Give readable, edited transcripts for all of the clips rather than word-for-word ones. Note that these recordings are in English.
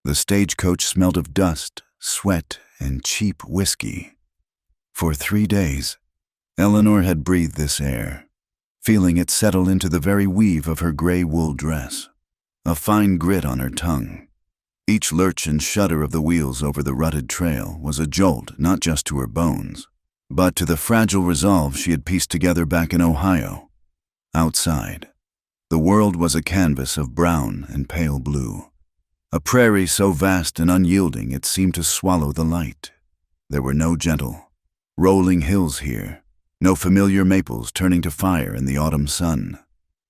The stagecoach smelled of dust, sweat, and cheap whiskey. For 3 days, Eleanor had breathed this air, feeling it settle into the very weave of her gray wool dress, a fine grit on her tongue. Each lurch and shudder of the wheels over the rutted trail was a jolt not just to her bones, but to the fragile resolve she had pieced together back in Ohio. Outside, the world was a canvas of brown and pale blue, a prairie so vast and unyielding it seemed to swallow the light. There were no gentle, rolling hills here, no familiar maples turning to fire in the autumn sun.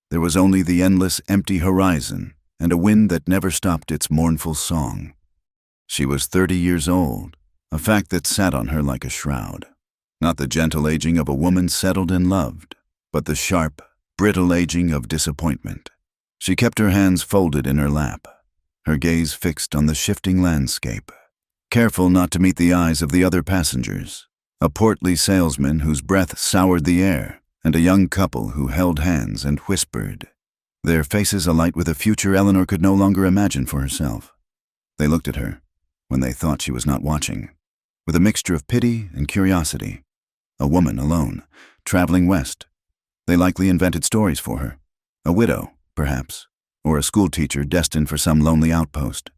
There was only the endless empty horizon and a wind that never stopped its mournful song. She was 30 years old, a fact that sat on her like a shroud. Not the gentle aging of a woman settled and loved, but the sharp, brittle aging of disappointment. She kept her hands folded in her lap, her gaze fixed on the shifting landscape, careful not to meet the eyes of the other passengers, a portly salesman whose breath soured the air, and a young couple who held hands and whispered, their faces alight with a future Eleanor could no longer imagine for herself. They looked at her, when they thought she was not watching, with a mixture of pity and curiosity. A woman alone, traveling west. They likely invented stories for her. A widow, perhaps, or a schoolteacher destined for some lonely outpost.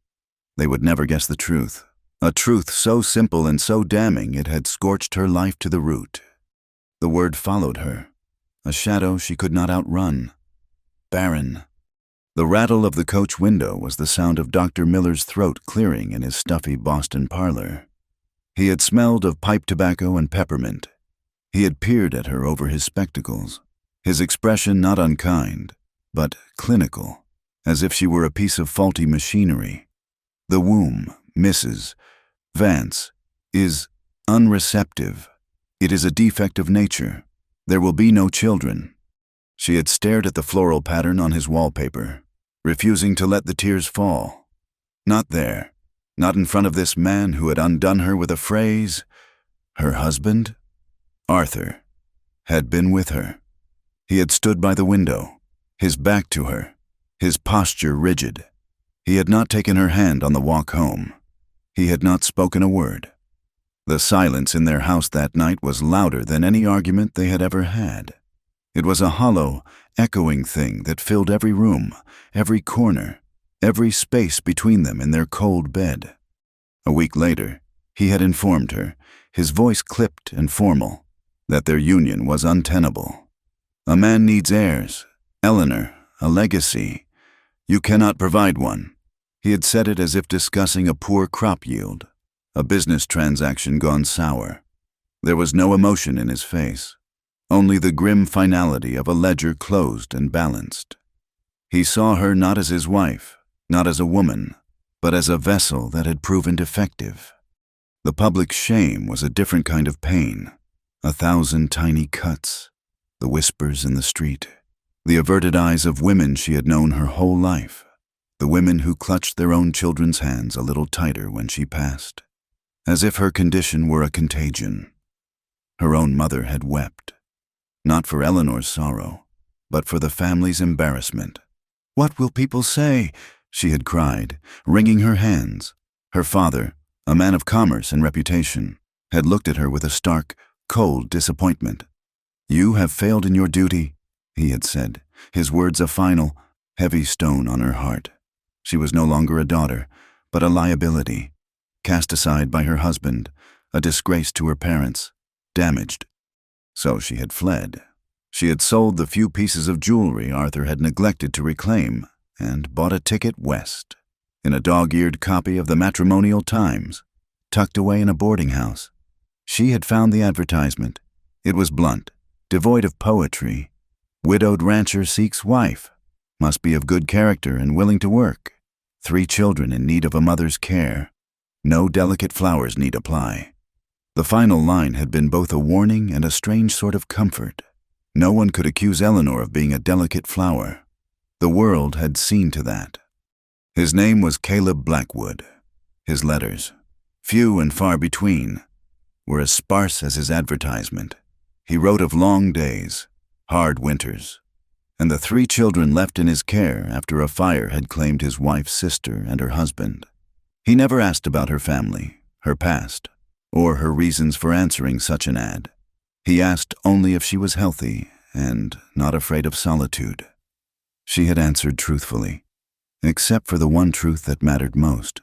They would never guess the truth, a truth so simple and so damning it had scorched her life to the root. The word followed her, a shadow she could not outrun. Barren. The rattle of the coach window was the sound of Dr. Miller's throat clearing in his stuffy Boston parlor. He had smelled of pipe tobacco and peppermint. He had peered at her over his spectacles, his expression not unkind, but clinical, as if she were a piece of faulty machinery. The womb, Mrs. Vance, is unreceptive. It is a defect of nature. There will be no children. She had stared at the floral pattern on his wallpaper, refusing to let the tears fall. Not there, not in front of this man who had undone her with a phrase. Her husband, Arthur, had been with her. He had stood by the window, his back to her, his posture rigid. He had not taken her hand on the walk home. He had not spoken a word. The silence in their house that night was louder than any argument they had ever had. It was a hollow, echoing thing that filled every room, every corner, every space between them in their cold bed. A week later, he had informed her, his voice clipped and formal, that their union was untenable. A man needs heirs, Eleanor, a legacy. You cannot provide one. He had said it as if discussing a poor crop yield, a business transaction gone sour. There was no emotion in his face, only the grim finality of a ledger closed and balanced. He saw her not as his wife, not as a woman, but as a vessel that had proven defective. The public shame was a different kind of pain, 1,000 tiny cuts, the whispers in the street, the averted eyes of women she had known her whole life, the women who clutched their own children's hands a little tighter when she passed, as if her condition were a contagion. Her own mother had wept, not for Eleanor's sorrow, but for the family's embarrassment. "What will people say?" she had cried, wringing her hands. Her father, a man of commerce and reputation, had looked at her with a stark, cold disappointment. "You have failed in your duty," he had said, his words a final, heavy stone on her heart. She was no longer a daughter, but a liability, cast aside by her husband, a disgrace to her parents, damaged. So she had fled. She had sold the few pieces of jewelry Arthur had neglected to reclaim and bought a ticket west, in a dog-eared copy of the Matrimonial Times, tucked away in a boarding house. She had found the advertisement. It was blunt, devoid of poetry. "Widowed rancher seeks wife. Must be of good character and willing to work. 3 children in need of a mother's care. No delicate flowers need apply." The final line had been both a warning and a strange sort of comfort. No one could accuse Eleanor of being a delicate flower. The world had seen to that. His name was Caleb Blackwood. His letters, few and far between, were as sparse as his advertisement. He wrote of long days, hard winters, and the 3 children left in his care after a fire had claimed his wife's sister and her husband. He never asked about her family, her past, or her reasons for answering such an ad. He asked only if she was healthy and not afraid of solitude. She had answered truthfully, except for the one truth that mattered most.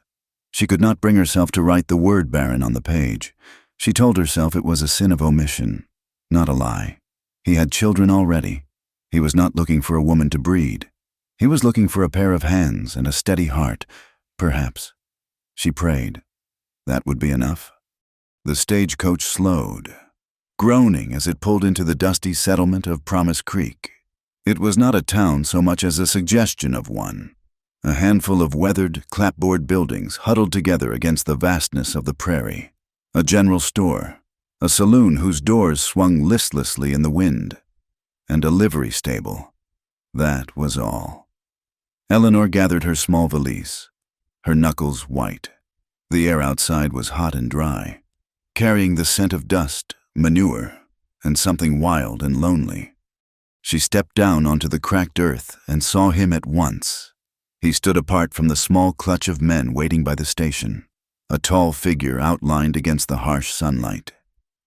She could not bring herself to write the word barren on the page. She told herself it was a sin of omission, not a lie. He had children already. He was not looking for a woman to breed. He was looking for a pair of hands and a steady heart, perhaps. She prayed. That would be enough. The stagecoach slowed, groaning as it pulled into the dusty settlement of Promise Creek. It was not a town so much as a suggestion of one. A handful of weathered, clapboard buildings huddled together against the vastness of the prairie. A general store, a saloon whose doors swung listlessly in the wind, and a livery stable. That was all. Eleanor gathered her small valise, her knuckles white. The air outside was hot and dry, carrying the scent of dust, manure, and something wild and lonely. She stepped down onto the cracked earth and saw him at once. He stood apart from the small clutch of men waiting by the station, a tall figure outlined against the harsh sunlight.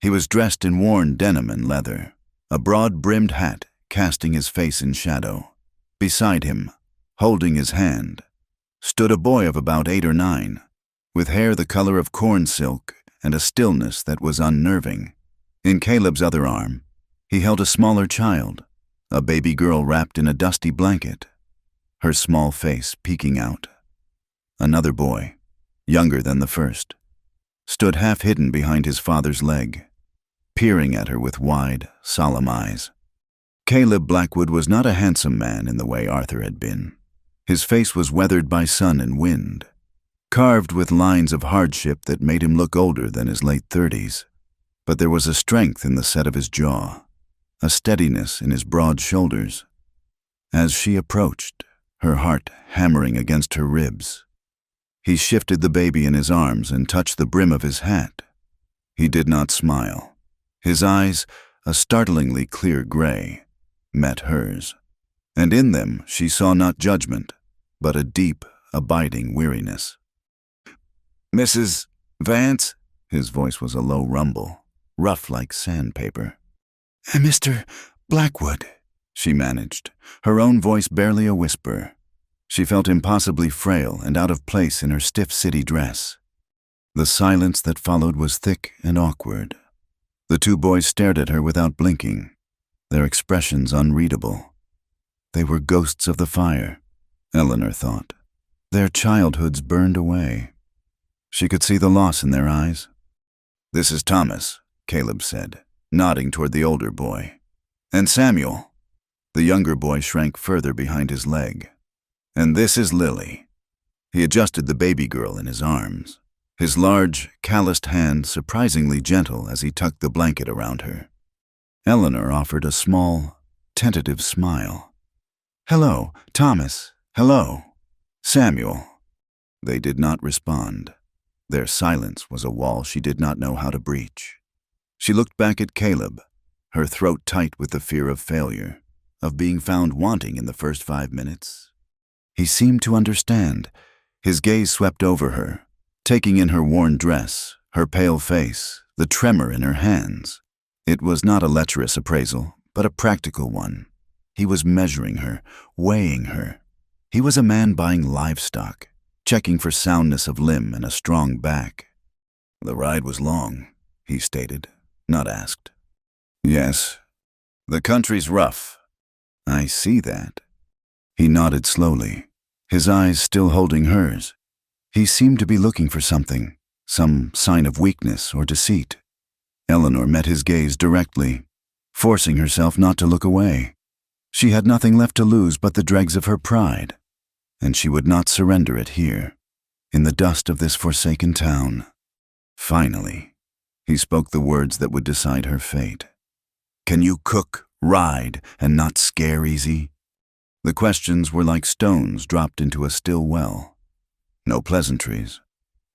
He was dressed in worn denim and leather, a broad-brimmed hat casting his face in shadow. Beside him, holding his hand, stood a boy of about 8 or 9, with hair the color of corn silk and a stillness that was unnerving. In Caleb's other arm, he held a smaller child, a baby girl wrapped in a dusty blanket, her small face peeking out. Another boy, younger than the first, stood half hidden behind his father's leg, peering at her with wide, solemn eyes. Caleb Blackwood was not a handsome man in the way Arthur had been. His face was weathered by sun and wind, carved with lines of hardship that made him look older than his late 30s. But there was a strength in the set of his jaw, a steadiness in his broad shoulders. As she approached, her heart hammering against her ribs, he shifted the baby in his arms and touched the brim of his hat. He did not smile. His eyes, a startlingly clear gray, met hers, and in them she saw not judgment, but a deep, abiding weariness. "Mrs. Vance?" His voice was a low rumble, rough like sandpaper. "Mr. Blackwood," she managed, her own voice barely a whisper. She felt impossibly frail and out of place in her stiff city dress. The silence that followed was thick and awkward. The two boys stared at her without blinking, their expressions unreadable. They were ghosts of the fire, Eleanor thought. Their childhoods burned away. She could see the loss in their eyes. "This is Thomas," Caleb said, nodding toward the older boy. "And Samuel." The younger boy shrank further behind his leg. "And this is Lily." He adjusted the baby girl in his arms, his large, calloused hand surprisingly gentle as he tucked the blanket around her. Eleanor offered a small, tentative smile. "Hello, Thomas. Hello, Samuel." They did not respond. Their silence was a wall she did not know how to breach. She looked back at Caleb, her throat tight with the fear of failure, of being found wanting in the first 5 minutes. He seemed to understand. His gaze swept over her, taking in her worn dress, her pale face, the tremor in her hands. It was not a lecherous appraisal, but a practical one. He was measuring her, weighing her. He was a man buying livestock, checking for soundness of limb and a strong back. "The ride was long," he stated, not asked. "Yes. The country's rough." "I see that." He nodded slowly, his eyes still holding hers. He seemed to be looking for something, some sign of weakness or deceit. Eleanor met his gaze directly, forcing herself not to look away. She had nothing left to lose but the dregs of her pride, and she would not surrender it here, in the dust of this forsaken town. Finally, he spoke the words that would decide her fate. "Can you cook, ride, and not scare easy?" The questions were like stones dropped into a still well. No pleasantries,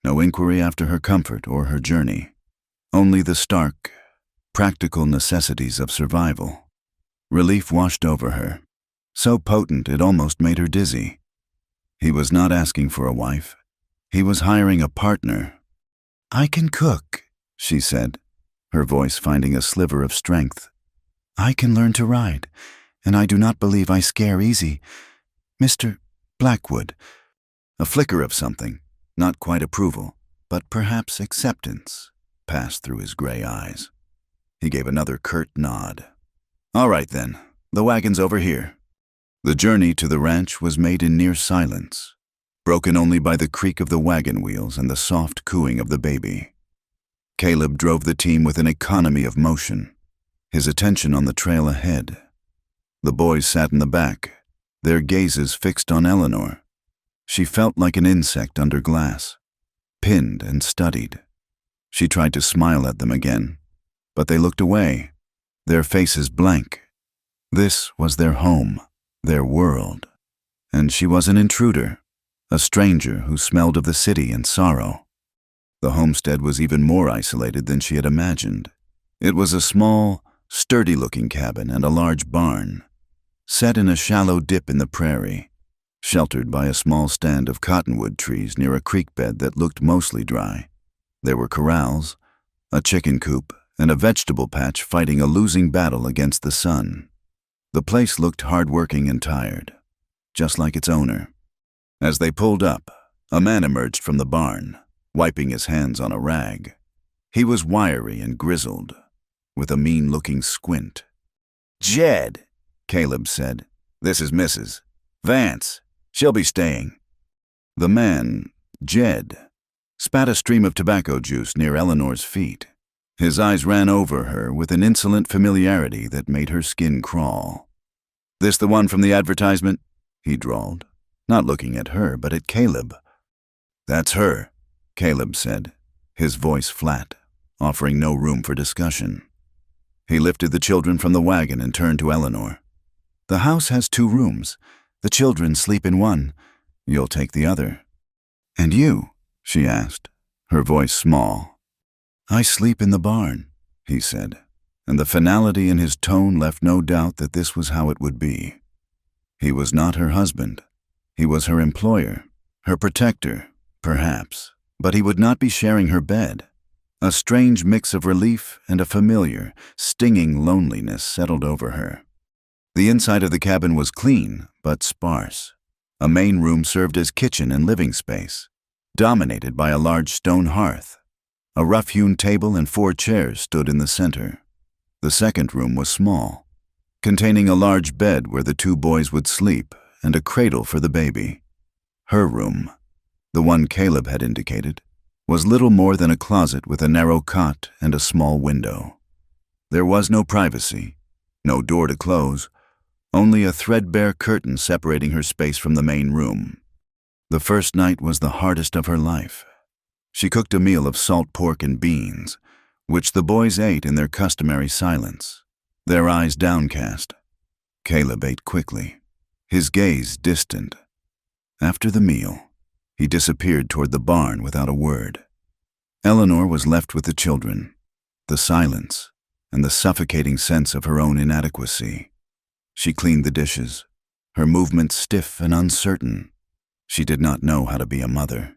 no inquiry after her comfort or her journey. Only the stark, practical necessities of survival. Relief washed over her, so potent it almost made her dizzy. He was not asking for a wife. He was hiring a partner. "I can cook," she said, her voice finding a sliver of strength. "I can learn to ride, and I do not believe I scare easy. Mr. Blackwood." A flicker of something, not quite approval, but perhaps acceptance, passed through his gray eyes. He gave another curt nod. "All right then, the wagon's over here." The journey to the ranch was made in near silence, broken only by the creak of the wagon wheels and the soft cooing of the baby. Caleb drove the team with an economy of motion, his attention on the trail ahead. The boys sat in the back, their gazes fixed on Eleanor. She felt like an insect under glass, pinned and studied. She tried to smile at them again, but they looked away, their faces blank. This was their home, their world, and she was an intruder, a stranger who smelled of the city and sorrow. The homestead was even more isolated than she had imagined. It was a small, sturdy-looking cabin and a large barn, set in a shallow dip in the prairie, sheltered by a small stand of cottonwood trees near a creek bed that looked mostly dry. There were corrals, a chicken coop, and a vegetable patch fighting a losing battle against the sun. The place looked hard-working and tired, just like its owner. As they pulled up, a man emerged from the barn, wiping his hands on a rag. He was wiry and grizzled, with a mean-looking squint. "Jed," Caleb said. "This is Mrs. Vance. She'll be staying." The man, Jed, spat a stream of tobacco juice near Eleanor's feet. His eyes ran over her with an insolent familiarity that made her skin crawl. "This the one from the advertisement?" he drawled, not looking at her but at Caleb. "That's her," Caleb said, his voice flat, offering no room for discussion. He lifted the children from the wagon and turned to Eleanor. "The house has 2 rooms. The children sleep in one. You'll take the other." "And you?" she asked, her voice small. "I sleep in the barn," he said, and the finality in his tone left no doubt that this was how it would be. He was not her husband. He was her employer, her protector, perhaps, but he would not be sharing her bed. A strange mix of relief and a familiar, stinging loneliness settled over her. The inside of the cabin was clean, but sparse. A main room served as kitchen and living space, dominated by a large stone hearth. A rough-hewn table and 4 chairs stood in the center. The second room was small, containing a large bed where the 2 boys would sleep and a cradle for the baby. Her room, the one Caleb had indicated, was little more than a closet with a narrow cot and a small window. There was no privacy, no door to close, only a threadbare curtain separating her space from the main room. The first night was the hardest of her life. She cooked a meal of salt pork and beans, which the boys ate in their customary silence, their eyes downcast. Caleb ate quickly, his gaze distant. After the meal, he disappeared toward the barn without a word. Eleanor was left with the children, the silence, and the suffocating sense of her own inadequacy. She cleaned the dishes, her movements stiff and uncertain. She did not know how to be a mother.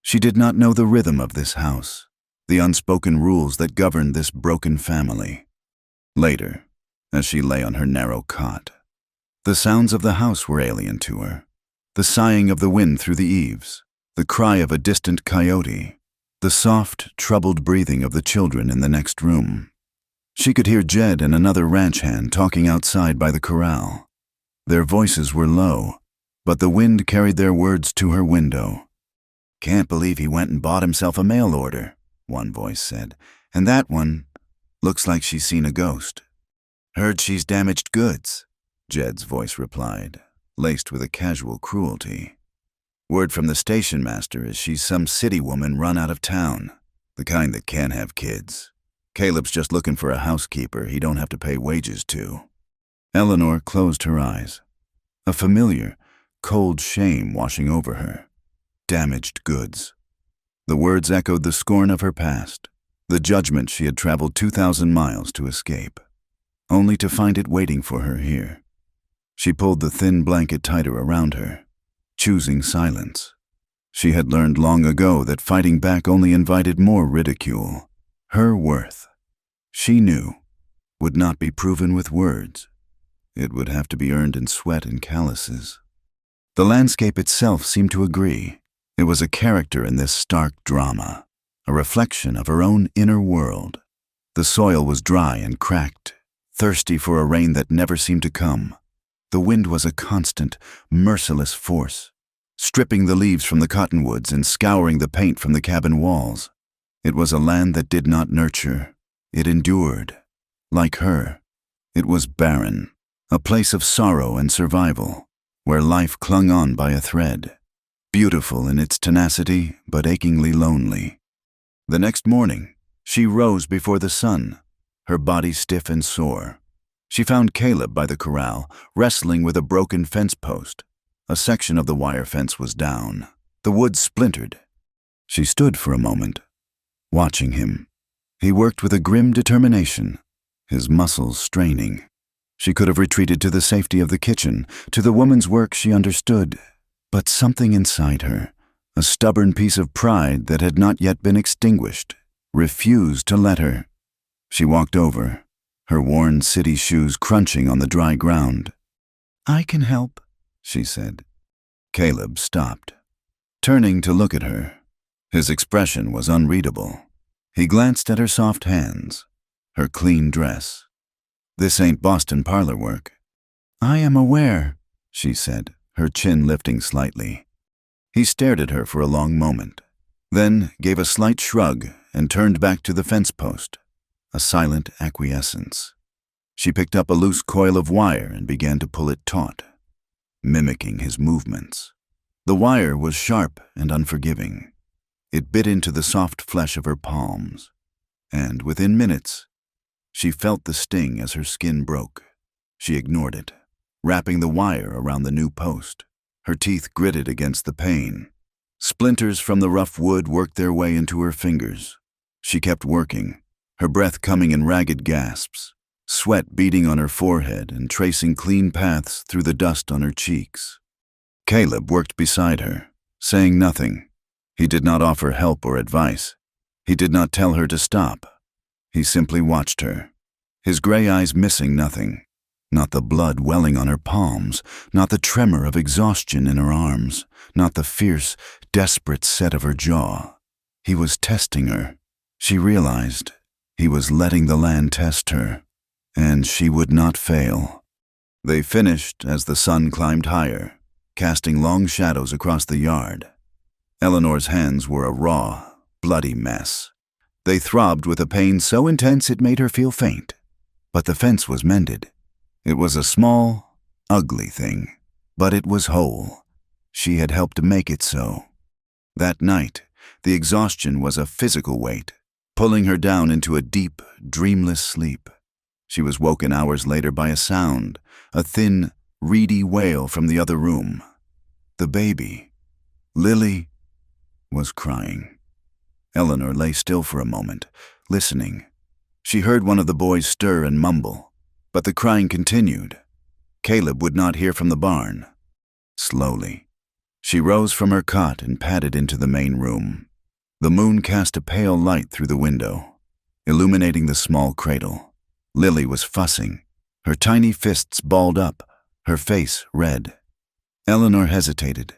She did not know the rhythm of this house, the unspoken rules that governed this broken family. Later, as she lay on her narrow cot, the sounds of the house were alien to her. The sighing of the wind through the eaves, the cry of a distant coyote, the soft, troubled breathing of the children in the next room. She could hear Jed and another ranch hand talking outside by the corral. Their voices were low, but the wind carried their words to her window. "Can't believe he went and bought himself a mail order," one voice said, "and that one looks like she's seen a ghost." "Heard she's damaged goods," Jed's voice replied, laced with a casual cruelty. "Word from the station master is she's some city woman run out of town, the kind that can't have kids. Caleb's just looking for a housekeeper he don't have to pay wages to." Eleanor closed her eyes, a familiar, cold shame washing over her. Damaged goods. The words echoed the scorn of her past, the judgment she had traveled 2,000 miles to escape, only to find it waiting for her here. She pulled the thin blanket tighter around her, choosing silence. She had learned long ago that fighting back only invited more ridicule. Her worth, she knew, would not be proven with words. It would have to be earned in sweat and calluses. The landscape itself seemed to agree. It was a character in this stark drama, a reflection of her own inner world. The soil was dry and cracked, thirsty for a rain that never seemed to come. The wind was a constant, merciless force, stripping the leaves from the cottonwoods and scouring the paint from the cabin walls. It was a land that did not nurture. It endured. Like her, it was barren, a place of sorrow and survival, where life clung on by a thread, beautiful in its tenacity but achingly lonely. The next morning, she rose before the sun, her body stiff and sore. She found Caleb by the corral, wrestling with a broken fence post. A section of the wire fence was down. The wood splintered. She stood for a moment, watching him. He worked with a grim determination, his muscles straining. She could have retreated to the safety of the kitchen, to the woman's work she understood. But something inside her, a stubborn piece of pride that had not yet been extinguished, refused to let her. She walked over, her worn city shoes crunching on the dry ground. "I can help," she said. Caleb stopped, turning to look at her. His expression was unreadable. He glanced at her soft hands, her clean dress. "This ain't Boston parlor work." "I am aware," she said, her chin lifting slightly. He stared at her for a long moment, then gave a slight shrug and turned back to the fence post, a silent acquiescence. She picked up a loose coil of wire and began to pull it taut, mimicking his movements. The wire was sharp and unforgiving. It bit into the soft flesh of her palms, and within minutes, she felt the sting as her skin broke. She ignored it, wrapping the wire around the new post. Her teeth gritted against the pain. Splinters from the rough wood worked their way into her fingers. She kept working, her breath coming in ragged gasps, sweat beading on her forehead and tracing clean paths through the dust on her cheeks. Caleb worked beside her, saying nothing. He did not offer help or advice. He did not tell her to stop. He simply watched her, his gray eyes missing nothing. Not the blood welling on her palms, not the tremor of exhaustion in her arms, not the fierce, desperate set of her jaw. He was testing her. She realized he was letting the land test her, and she would not fail. They finished as the sun climbed higher, casting long shadows across the yard. Eleanor's hands were a raw, bloody mess. They throbbed with a pain so intense it made her feel faint. But the fence was mended. It was a small, ugly thing, but it was whole. She had helped make it so. That night, the exhaustion was a physical weight, pulling her down into a deep, dreamless sleep. She was woken hours later by a sound, a thin, reedy wail from the other room. The baby, Lily, was crying. Eleanor lay still for a moment, listening. She heard one of the boys stir and mumble, but the crying continued. Caleb would not hear from the barn. Slowly, she rose from her cot and padded into the main room. The moon cast a pale light through the window, illuminating the small cradle. Lily was fussing, her tiny fists balled up, her face red. Eleanor hesitated.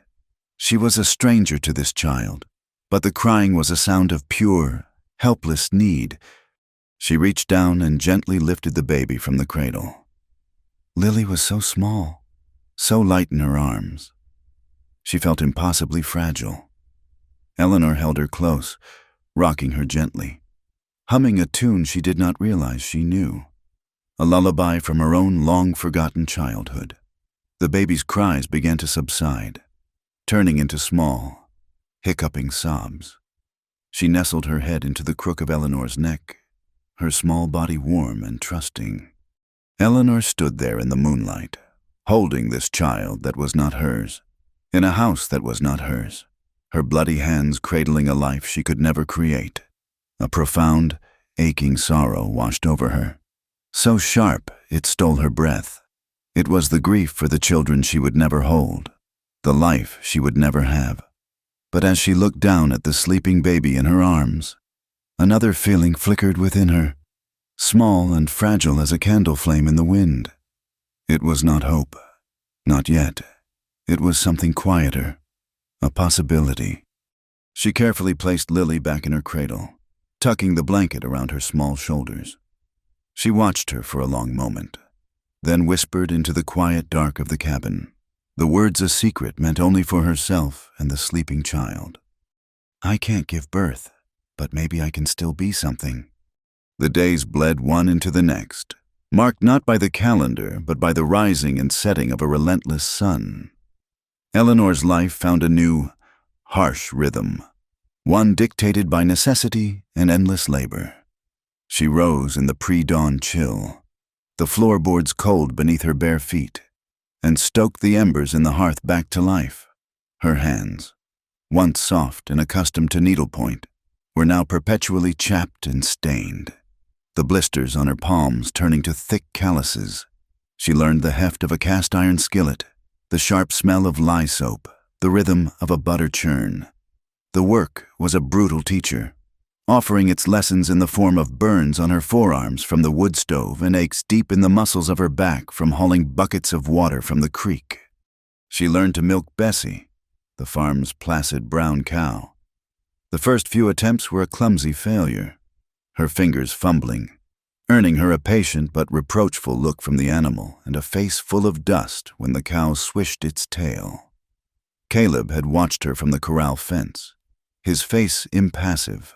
She was a stranger to this child, but the crying was a sound of pure, helpless need. She reached down and gently lifted the baby from the cradle. Lily was so small, so light in her arms. She felt impossibly fragile. Eleanor held her close, rocking her gently, humming a tune she did not realize she knew, a lullaby from her own long-forgotten childhood. The baby's cries began to subside, turning into small, hiccuping sobs. She nestled her head into the crook of Eleanor's neck, her small body warm and trusting. Eleanor stood there in the moonlight, holding this child that was not hers, in a house that was not hers, her bloody hands cradling a life she could never create. A profound, aching sorrow washed over her, so sharp it stole her breath. It was the grief for the children she would never hold, the life she would never have. But as she looked down at the sleeping baby in her arms, another feeling flickered within her, small and fragile as a candle flame in the wind. It was not hope. Not yet. It was something quieter, a possibility. She carefully placed Lily back in her cradle, tucking the blanket around her small shoulders. She watched her for a long moment, then whispered into the quiet dark of the cabin, the words a secret meant only for herself and the sleeping child. "I can't give birth, but maybe I can still be something." The days bled one into the next, marked not by the calendar, but by the rising and setting of a relentless sun. Eleanor's life found a new, harsh rhythm, one dictated by necessity and endless labor. She rose in the pre-dawn chill, the floorboards cold beneath her bare feet, and stoked the embers in the hearth back to life. Her hands, once soft and accustomed to needlepoint, were now perpetually chapped and stained, the blisters on her palms turning to thick calluses. She learned the heft of a cast-iron skillet, the sharp smell of lye soap, the rhythm of a butter churn. The work was a brutal teacher, offering its lessons in the form of burns on her forearms from the wood stove and aches deep in the muscles of her back from hauling buckets of water from the creek. She learned to milk Bessie, the farm's placid brown cow. The first few attempts were a clumsy failure, her fingers fumbling, earning her a patient but reproachful look from the animal and a face full of dust when the cow swished its tail. Caleb had watched her from the corral fence, his face impassive.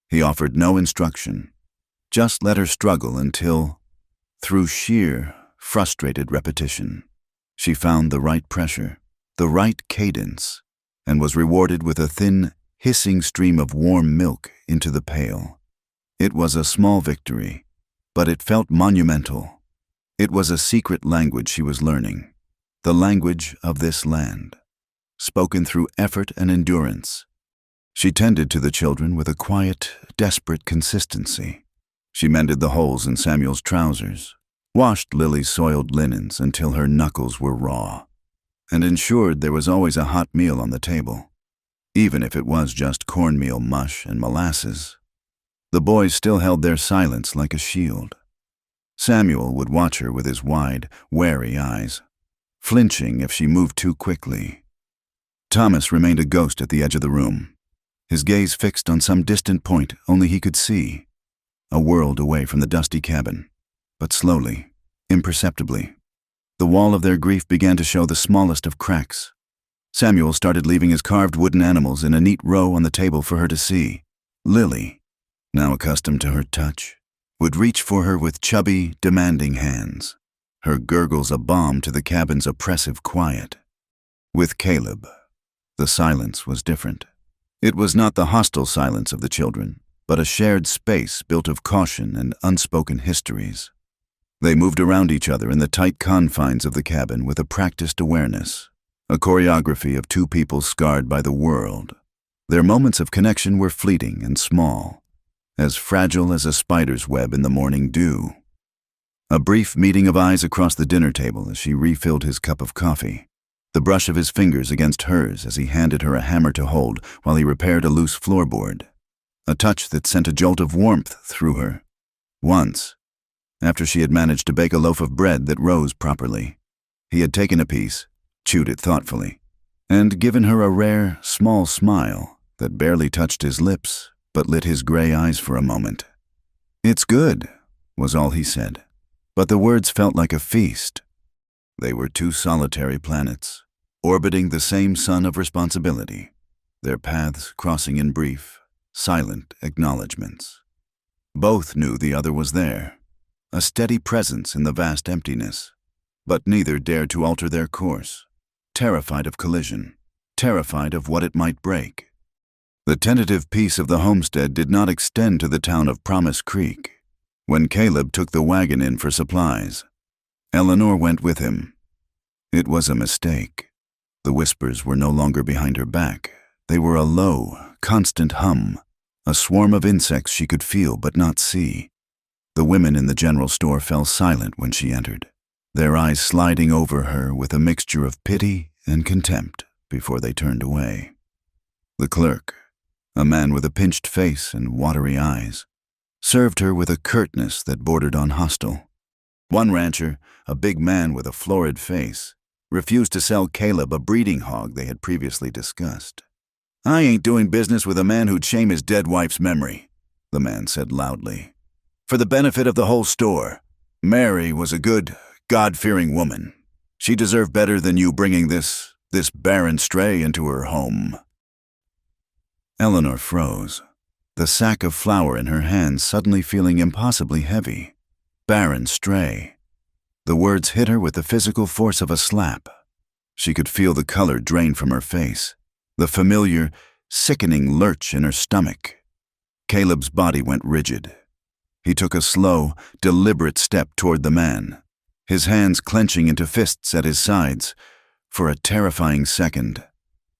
He offered no instruction, just let her struggle until, through sheer, frustrated repetition, she found the right pressure, the right cadence, and was rewarded with a thin, hissing stream of warm milk into the pail. It was a small victory, but it felt monumental. It was a secret language she was learning, the language of this land, spoken through effort and endurance. She tended to the children with a quiet, desperate consistency. She mended the holes in Samuel's trousers, washed Lily's soiled linens until her knuckles were raw, and ensured there was always a hot meal on the table, even if it was just cornmeal mush and molasses. The boys still held their silence like a shield. Samuel would watch her with his wide, wary eyes, flinching if she moved too quickly. Thomas remained a ghost at the edge of the room, his gaze fixed on some distant point only he could see, a world away from the dusty cabin. But slowly, imperceptibly, the wall of their grief began to show the smallest of cracks. Samuel started leaving his carved wooden animals in a neat row on the table for her to see. Lily, now accustomed to her touch, would reach for her with chubby, demanding hands, her gurgles a balm to the cabin's oppressive quiet. With Caleb, the silence was different. It was not the hostile silence of the children, but a shared space built of caution and unspoken histories. They moved around each other in the tight confines of the cabin with a practiced awareness, a choreography of two people scarred by the world. Their moments of connection were fleeting and small, as fragile as a spider's web in the morning dew. A brief meeting of eyes across the dinner table as she refilled his cup of coffee, the brush of his fingers against hers as he handed her a hammer to hold while he repaired a loose floorboard, a touch that sent a jolt of warmth through her. Once, after she had managed to bake a loaf of bread that rose properly, he had taken a piece, chewed it thoughtfully, and given her a rare, small smile that barely touched his lips but lit his gray eyes for a moment. "It's good," was all he said, but the words felt like a feast. They were two solitary planets, orbiting the same sun of responsibility, their paths crossing in brief, silent acknowledgments. Both knew the other was there, a steady presence in the vast emptiness, but neither dared to alter their course, terrified of collision, terrified of what it might break. The tentative peace of the homestead did not extend to the town of Promise Creek. When Caleb took the wagon in for supplies, Eleanor went with him. It was a mistake. The whispers were no longer behind her back. They were a low, constant hum, a swarm of insects she could feel but not see. The women in the general store fell silent when she entered, their eyes sliding over her with a mixture of pity and contempt before they turned away. The clerk, a man with a pinched face and watery eyes, served her with a curtness that bordered on hostile. One rancher, a big man with a florid face, refused to sell Caleb a breeding hog they had previously discussed. "I ain't doing business with a man who'd shame his dead wife's memory," the man said loudly. "For the benefit of the whole store, Mary was a good, God-fearing woman. She deserved better than you bringing this barren stray into her home." Eleanor froze, the sack of flour in her hands suddenly feeling impossibly heavy. Barren stray. The words hit her with the physical force of a slap. She could feel the color drain from her face, the familiar, sickening lurch in her stomach. Caleb's body went rigid. He took a slow, deliberate step toward the man, his hands clenching into fists at his sides. For a terrifying second,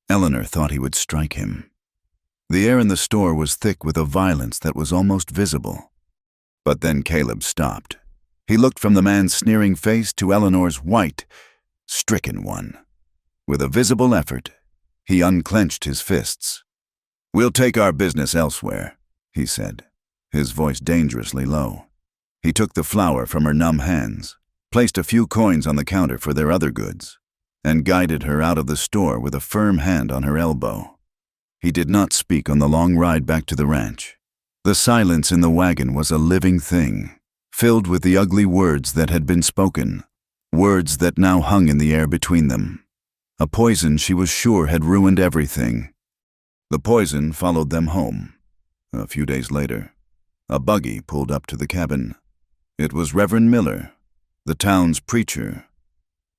Eleanor thought he would strike him. The air in the store was thick with a violence that was almost visible. But then Caleb stopped. He looked from the man's sneering face to Eleanor's white, stricken one. With a visible effort, he unclenched his fists. "We'll take our business elsewhere," he said, his voice dangerously low. He took the flour from her numb hands, placed a few coins on the counter for their other goods, and guided her out of the store with a firm hand on her elbow. He did not speak on the long ride back to the ranch. The silence in the wagon was a living thing, filled with the ugly words that had been spoken, words that now hung in the air between them. A poison she was sure had ruined everything. The poison followed them home. A few days later, a buggy pulled up to the cabin. It was Reverend Miller, the town's preacher.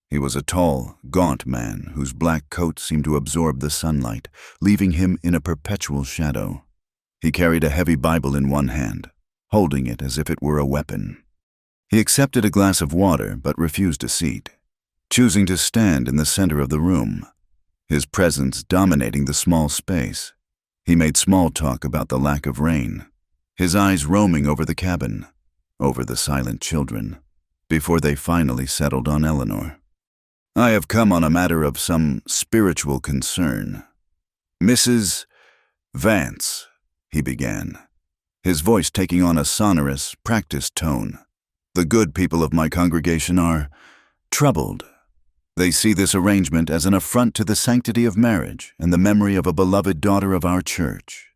He was a tall, gaunt man whose black coat seemed to absorb the sunlight, leaving him in a perpetual shadow. He carried a heavy Bible in one hand, holding it as if it were a weapon. He accepted a glass of water but refused a seat, choosing to stand in the center of the room, his presence dominating the small space. He made small talk about the lack of rain, his eyes roaming over the cabin, over the silent children, before they finally settled on Eleanor. "I have come on a matter of some spiritual concern. Mrs. Vance," he began, his voice taking on a sonorous, practiced tone. "The good people of my congregation are troubled. They see this arrangement as an affront to the sanctity of marriage and the memory of a beloved daughter of our church."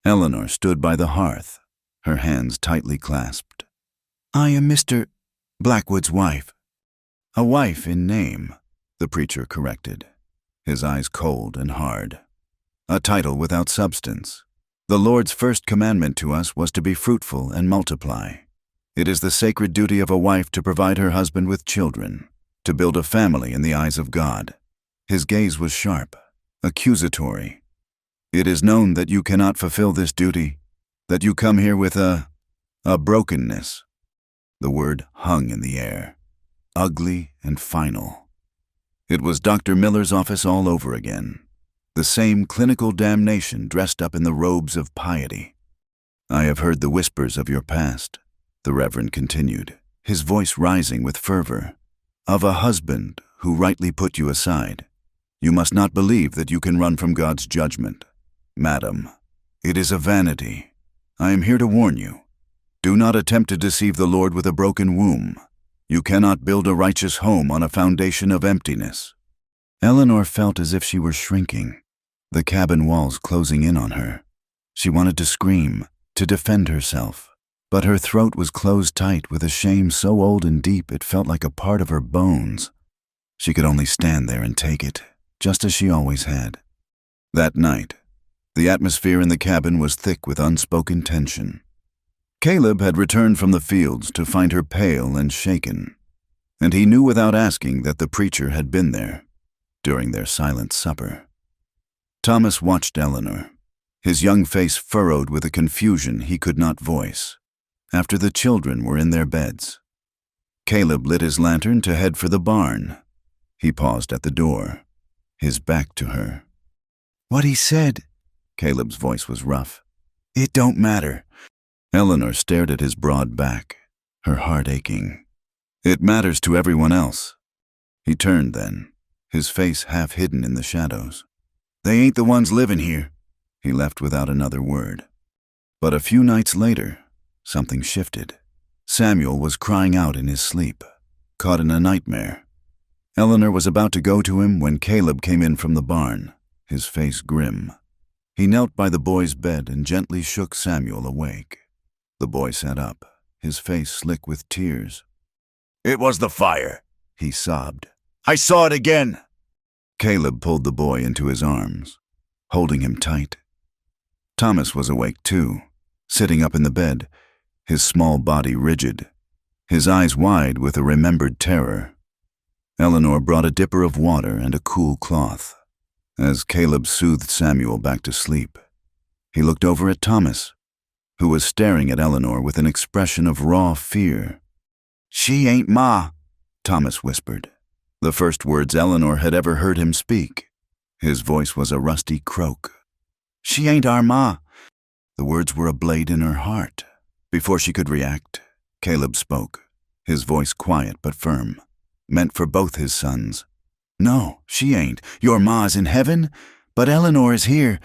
Eleanor stood by the hearth, her hands tightly clasped. "I am Mr. Blackwood's wife." "A wife in name," the preacher corrected, his eyes cold and hard. "A title without substance. The Lord's first commandment to us was to be fruitful and multiply. It is the sacred duty of a wife to provide her husband with children, to build a family in the eyes of God." His gaze was sharp, accusatory. "It is known that you cannot fulfill this duty, that you come here with a brokenness." The word hung in the air, ugly and final. It was Dr. Miller's office all over again, the same clinical damnation dressed up in the robes of piety. "I have heard the whispers of your past," the Reverend continued, his voice rising with fervor, "of a husband who rightly put you aside. You must not believe that you can run from God's judgment. Madam, it is a vanity. I am here to warn you. Do not attempt to deceive the Lord with a broken womb. You cannot build a righteous home on a foundation of emptiness." Eleanor felt as if she were shrinking, the cabin walls closing in on her. She wanted to scream, to defend herself, but her throat was closed tight with a shame so old and deep it felt like a part of her bones. She could only stand there and take it, just as she always had. That night, the atmosphere in the cabin was thick with unspoken tension. Caleb had returned from the fields to find her pale and shaken, and he knew without asking that the preacher had been there during their silent supper. Thomas watched Eleanor, his young face furrowed with a confusion he could not voice, after the children were in their beds. Caleb lit his lantern to head for the barn. He paused at the door, his back to her. "What he said," Caleb's voice was rough. "It don't matter." Eleanor stared at his broad back, her heart aching. "It matters to everyone else." He turned then, his face half hidden in the shadows. "They ain't the ones living here. He left without another word. But a few nights later, something shifted. Samuel was crying out in his sleep, caught in a nightmare. Eleanor was about to go to him when Caleb came in from the barn, his face grim. He knelt by the boy's bed and gently shook Samuel awake. The boy sat up, his face slick with tears. "It was the fire," he sobbed. "I saw it again." Caleb pulled the boy into his arms, holding him tight. Thomas was awake too, sitting up in the bed, his small body rigid, his eyes wide with a remembered terror. Eleanor brought a dipper of water and a cool cloth. As Caleb soothed Samuel back to sleep, he looked over at Thomas, who was staring at Eleanor with an expression of raw fear. "She ain't Ma," Thomas whispered, the first words Eleanor had ever heard him speak. His voice was a rusty croak. "She ain't our Ma." The words were a blade in her heart. Before she could react, Caleb spoke, his voice quiet but firm, meant for both his sons. "No, she ain't. Your Ma's in heaven, but Eleanor is here,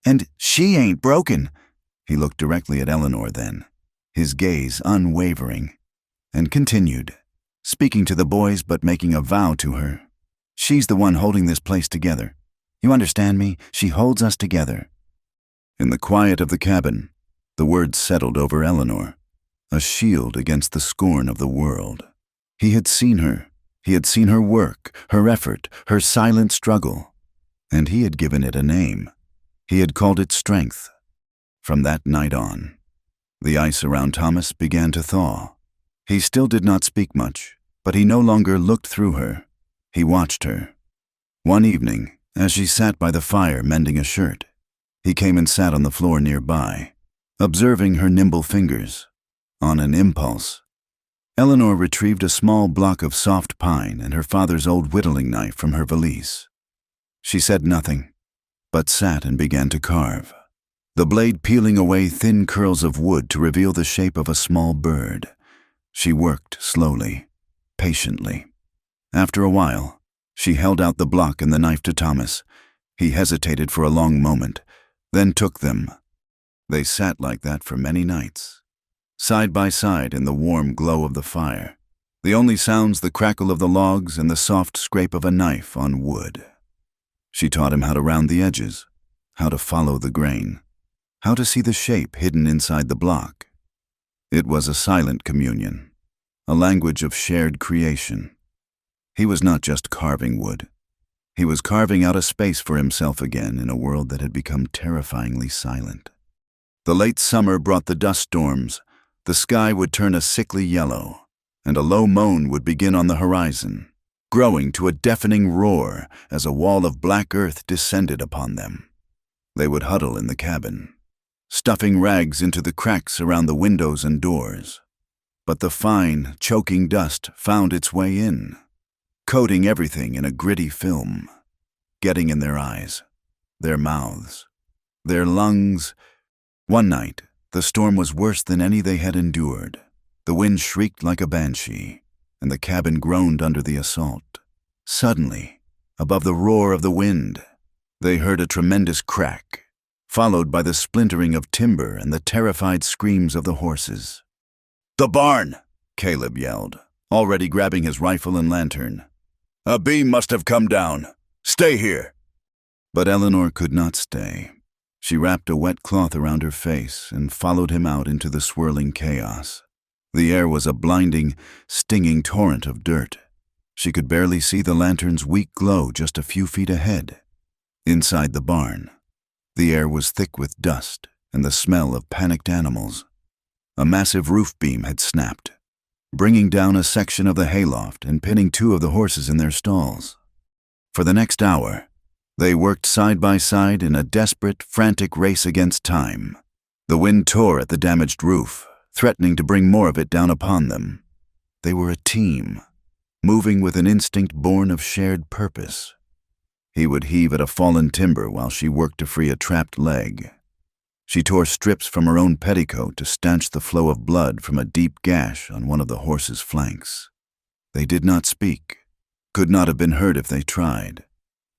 and she ain't broken." He looked directly at Eleanor then, his gaze unwavering, and continued, speaking to the boys but making a vow to her. "She's the one holding this place together. You understand me? She holds us together." In the quiet of the cabin, the words settled over Eleanor, a shield against the scorn of the world. He had seen her. He had seen her work, her effort, her silent struggle, and he had given it a name. He had called it strength. From that night on, the ice around Thomas began to thaw. He still did not speak much, but he no longer looked through her. He watched her. One evening, as she sat by the fire mending a shirt, he came and sat on the floor nearby, observing her nimble fingers. On an impulse, Eleanor retrieved a small block of soft pine and her father's old whittling knife from her valise. She said nothing, but sat and began to carve, the blade peeling away thin curls of wood to reveal the shape of a small bird. She worked slowly, patiently. After a while, she held out the block and the knife to Thomas. He hesitated for a long moment, then took them. They sat like that for many nights, side by side in the warm glow of the fire, the only sounds the crackle of the logs and the soft scrape of a knife on wood. She taught him how to round the edges, how to follow the grain, how to see the shape hidden inside the block. It was a silent communion, a language of shared creation. He was not just carving wood. He was carving out a space for himself again in a world that had become terrifyingly silent. The late summer brought the dust storms. The sky would turn a sickly yellow, and a low moan would begin on the horizon, growing to a deafening roar as a wall of black earth descended upon them. They would huddle in the cabin, stuffing rags into the cracks around the windows and doors. But the fine, choking dust found its way in, coating everything in a gritty film, getting in their eyes, their mouths, their lungs. One night, the storm was worse than any they had endured. The wind shrieked like a banshee, and the cabin groaned under the assault. Suddenly, above the roar of the wind, they heard a tremendous crack, followed by the splintering of timber and the terrified screams of the horses. "The barn!" Caleb yelled, already grabbing his rifle and lantern. "A beam must have come down. Stay here." But Eleanor could not stay. She wrapped a wet cloth around her face and followed him out into the swirling chaos. The air was a blinding, stinging torrent of dirt. She could barely see the lantern's weak glow just a few feet ahead. Inside the barn, the air was thick with dust and the smell of panicked animals. A massive roof beam had snapped, bringing down a section of the hayloft and pinning 2 of the horses in their stalls. For the next hour, they worked side by side in a desperate, frantic race against time. The wind tore at the damaged roof, threatening to bring more of it down upon them. They were a team, moving with an instinct born of shared purpose. He would heave at a fallen timber while she worked to free a trapped leg. She tore strips from her own petticoat to stanch the flow of blood from a deep gash on one of the horse's flanks. They did not speak, could not have been heard if they tried.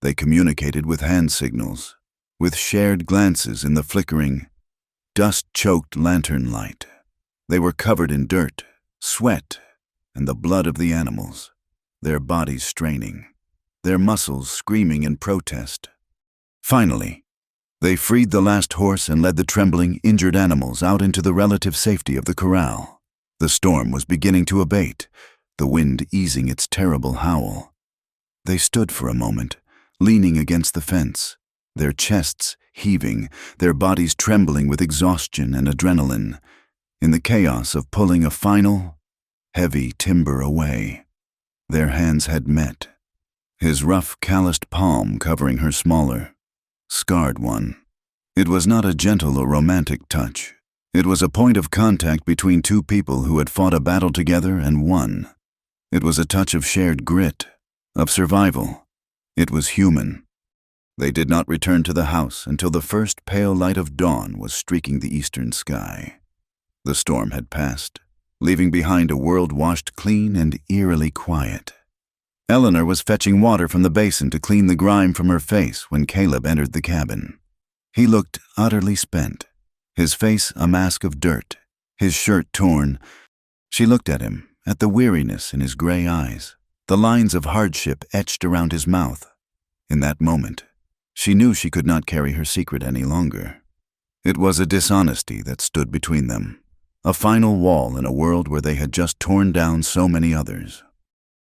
They communicated with hand signals, with shared glances in the flickering, dust-choked lantern light. They were covered in dirt, sweat, and the blood of the animals, their bodies straining, their muscles screaming in protest. Finally, they freed the last horse and led the trembling, injured animals out into the relative safety of the corral. The storm was beginning to abate, the wind easing its terrible howl. They stood for a moment, leaning against the fence, their chests heaving, their bodies trembling with exhaustion and adrenaline, in the chaos of pulling a final, heavy timber away. Their hands had met, his rough, calloused palm covering her smaller, scarred one. It was not a gentle or romantic touch. It was a point of contact between two people who had fought a battle together and won. It was a touch of shared grit, of survival. It was human. They did not return to the house until the first pale light of dawn was streaking the eastern sky. The storm had passed, leaving behind a world washed clean and eerily quiet. Eleanor was fetching water from the basin to clean the grime from her face when Caleb entered the cabin. He looked utterly spent, his face a mask of dirt, his shirt torn. She looked at him, at the weariness in his gray eyes, the lines of hardship etched around his mouth. In that moment, she knew she could not carry her secret any longer. It was a dishonesty that stood between them, a final wall in a world where they had just torn down so many others.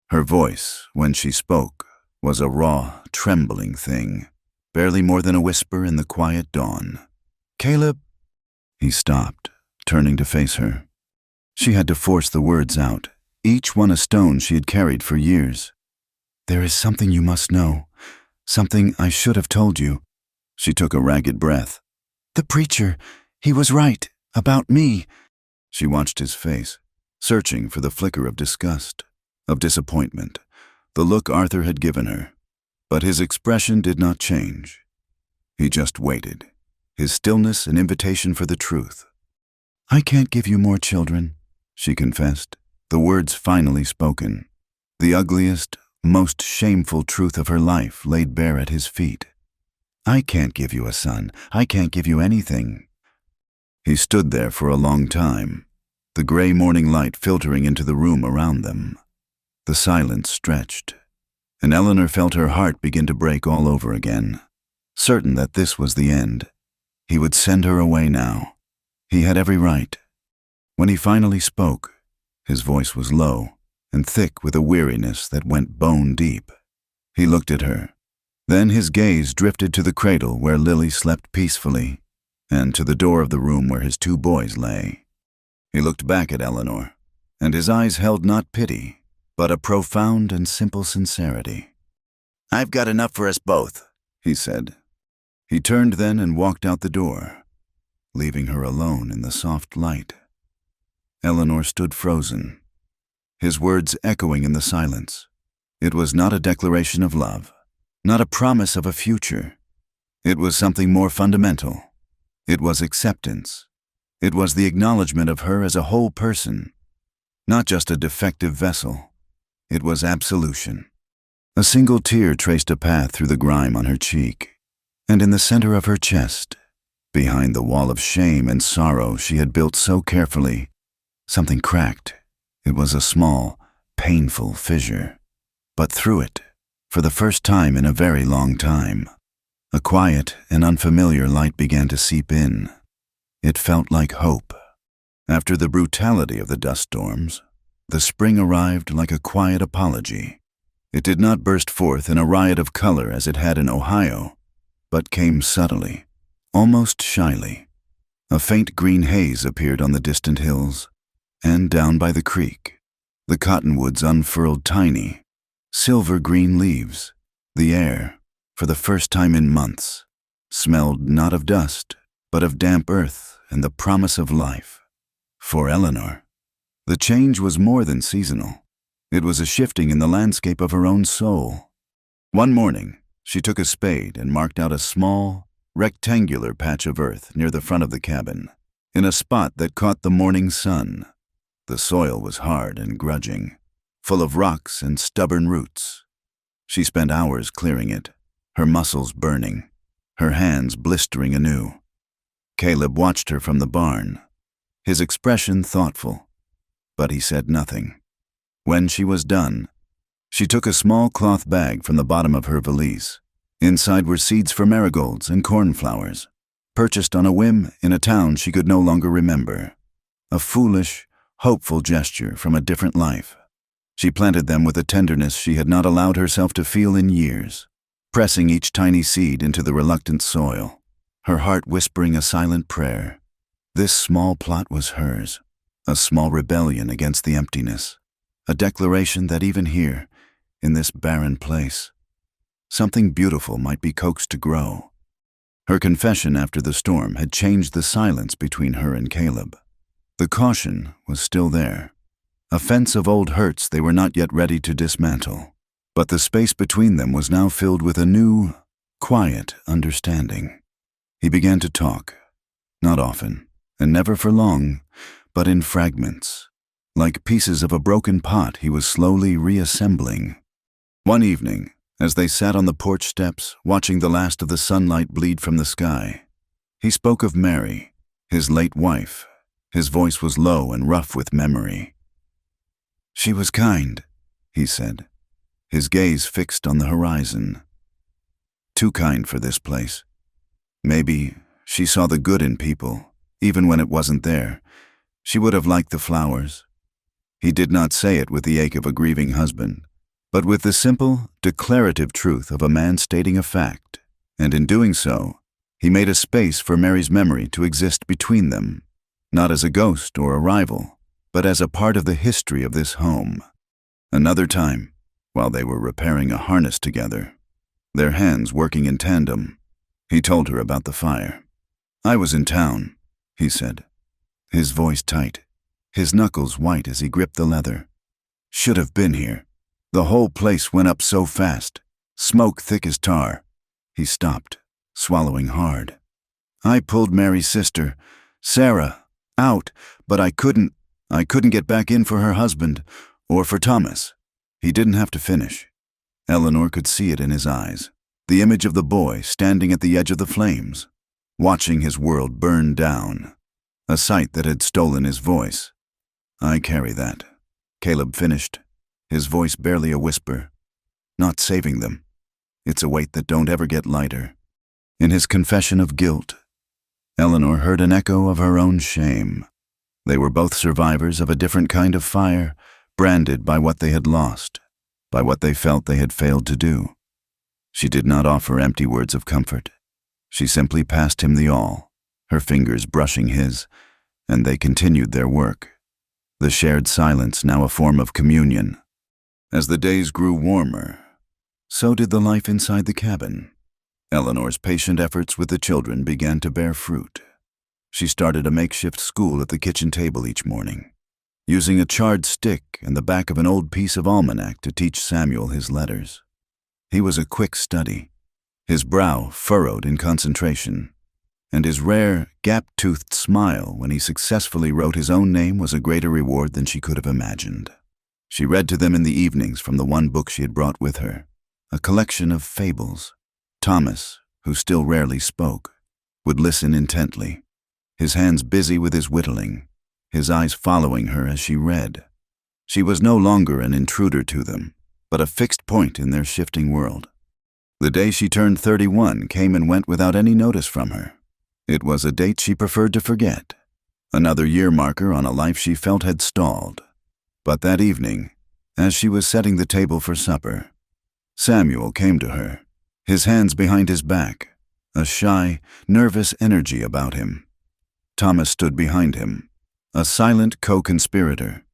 Her voice, when she spoke, was a raw, trembling thing, barely more than a whisper in the quiet dawn. "Caleb." He stopped, turning to face her. She had to force the words out, each one a stone she had carried for years. "There is something you must know, something I should have told you." She took a ragged breath. "The preacher, he was right, about me." She watched his face, searching for the flicker of disgust, of disappointment, the look Arthur had given her. But his expression did not change. He just waited, his stillness an invitation for the truth. "I can't give you more children," she confessed, the words finally spoken. The ugliest, most shameful truth of her life laid bare at his feet. "I can't give you a son. I can't give you anything." He stood there for a long time, the gray morning light filtering into the room around them. The silence stretched, and Eleanor felt her heart begin to break all over again, certain that this was the end. He would send her away now. He had every right. When he finally spoke, his voice was low and thick with a weariness that went bone deep. He looked at her. Then his gaze drifted to the cradle where Lily slept peacefully, and to the door of the room where his two boys lay. He looked back at Eleanor, and his eyes held not pity, but a profound and simple sincerity. "I've got enough for us both," he said. He turned then and walked out the door, leaving her alone in the soft light. Eleanor stood frozen, his words echoing in the silence. It was not a declaration of love, not a promise of a future. It was something more fundamental. It was acceptance. It was the acknowledgement of her as a whole person, not just a defective vessel. It was absolution. A single tear traced a path through the grime on her cheek, and in the center of her chest, behind the wall of shame and sorrow she had built so carefully, something cracked. It was a small, painful fissure. But through it, for the first time in a very long time, a quiet and unfamiliar light began to seep in. It felt like hope. After the brutality of the dust storms, the spring arrived like a quiet apology. It did not burst forth in a riot of color as it had in Ohio, but came subtly, almost shyly. A faint green haze appeared on the distant hills, and down by the creek, the cottonwoods unfurled tiny, silver-green leaves. The air, for the first time in months, smelled not of dust, but of damp earth and the promise of life. For Eleanor, the change was more than seasonal. It was a shifting in the landscape of her own soul. One morning, she took a spade and marked out a small, rectangular patch of earth near the front of the cabin, in a spot that caught the morning sun. The soil was hard and grudging, full of rocks and stubborn roots. She spent hours clearing it, her muscles burning, her hands blistering anew. Caleb watched her from the barn, his expression thoughtful, but he said nothing. When she was done, she took a small cloth bag from the bottom of her valise. Inside were seeds for marigolds and cornflowers, purchased on a whim in a town she could no longer remember. A foolish, hopeful gesture from a different life. She planted them with a tenderness she had not allowed herself to feel in years, pressing each tiny seed into the reluctant soil, her heart whispering a silent prayer. This small plot was hers, a small rebellion against the emptiness, a declaration that even here, in this barren place, something beautiful might be coaxed to grow. Her confession after the storm had changed the silence between her and Caleb. The caution was still there, a fence of old hurts they were not yet ready to dismantle, but the space between them was now filled with a new, quiet understanding. He began to talk, not often, and never for long, but in fragments. Like pieces of a broken pot he was slowly reassembling. One evening, as they sat on the porch steps, watching the last of the sunlight bleed from the sky, he spoke of Mary, his late wife. His voice was low and rough with memory. "She was kind," he said, his gaze fixed on the horizon. "Too kind for this place. Maybe she saw the good in people, even when it wasn't there. She would have liked the flowers." He did not say it with the ache of a grieving husband, but with the simple, declarative truth of a man stating a fact, and in doing so, he made a space for Mary's memory to exist between them, not as a ghost or a rival, but as a part of the history of this home. Another time, while they were repairing a harness together, their hands working in tandem, he told her about the fire. "I was in town," he said, his voice tight, his knuckles white as he gripped the leather. "Should have been here. The whole place went up so fast, smoke thick as tar." He stopped, swallowing hard. "I pulled Mary's sister, Sarah, out, but I couldn't get back in for her husband, or for Thomas." He didn't have to finish. Eleanor could see it in his eyes, the image of the boy standing at the edge of the flames, watching his world burn down, a sight that had stolen his voice. "I carry that," Caleb finished, his voice barely a whisper. "Not saving them. It's a weight that don't ever get lighter." In his confession of guilt, Eleanor heard an echo of her own shame. They were both survivors of a different kind of fire, branded by what they had lost, by what they felt they had failed to do. She did not offer empty words of comfort. She simply passed him the awl, her fingers brushing his, and they continued their work, the shared silence now a form of communion. As the days grew warmer, so did the life inside the cabin. Eleanor's patient efforts with the children began to bear fruit. She started a makeshift school at the kitchen table each morning, using a charred stick and the back of an old piece of almanac to teach Samuel his letters. He was a quick study, his brow furrowed in concentration, and his rare, gap-toothed smile when he successfully wrote his own name was a greater reward than she could have imagined. She read to them in the evenings from the one book she had brought with her, a collection of fables. Thomas, who still rarely spoke, would listen intently, his hands busy with his whittling, his eyes following her as she read. She was no longer an intruder to them, but a fixed point in their shifting world. The day she turned 31 came and went without any notice from her. It was a date she preferred to forget, another year marker on a life she felt had stalled. But that evening, as she was setting the table for supper, Samuel came to her, his hands behind his back, a shy, nervous energy about him. Thomas stood behind him, a silent co-conspirator.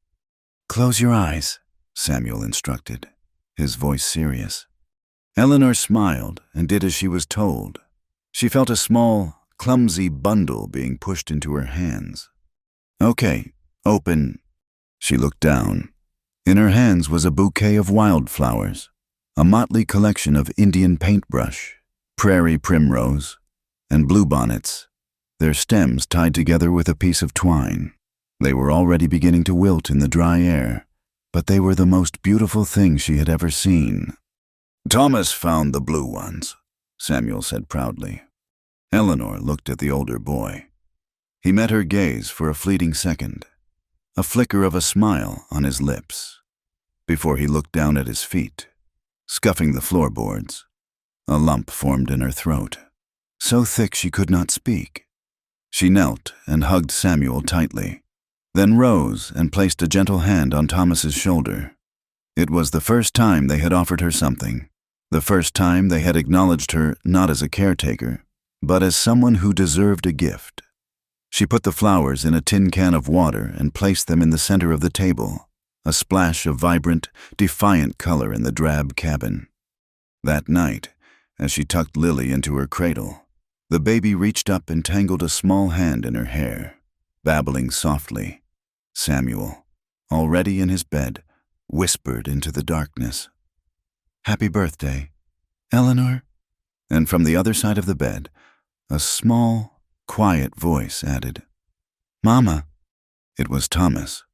"Close your eyes," Samuel instructed, his voice serious. Eleanor smiled and did as she was told. She felt a small, clumsy bundle being pushed into her hands. "Okay, open." She looked down. In her hands was a bouquet of wildflowers, a motley collection of Indian paintbrush, prairie primrose, and bluebonnets, their stems tied together with a piece of twine. They were already beginning to wilt in the dry air, but they were the most beautiful things she had ever seen. "Thomas found the blue ones," Samuel said proudly, Eleanor looked at the older boy. He met her gaze for a fleeting second, a flicker of a smile on his lips, before he looked down at his feet, scuffing the floorboards. A lump formed in her throat, so thick she could not speak. She knelt and hugged Samuel tightly, then rose and placed a gentle hand on Thomas's shoulder. It was the first time they had offered her something, the first time they had acknowledged her not as a caretaker, but as someone who deserved a gift. She put the flowers in a tin can of water and placed them in the center of the table, a splash of vibrant, defiant color in the drab cabin. That night, as she tucked Lily into her cradle, the baby reached up and tangled a small hand in her hair, babbling softly. Samuel, already in his bed, whispered into the darkness, "Happy birthday, Eleanor." And from the other side of the bed, a small, quiet voice added, "Mama." It was Thomas.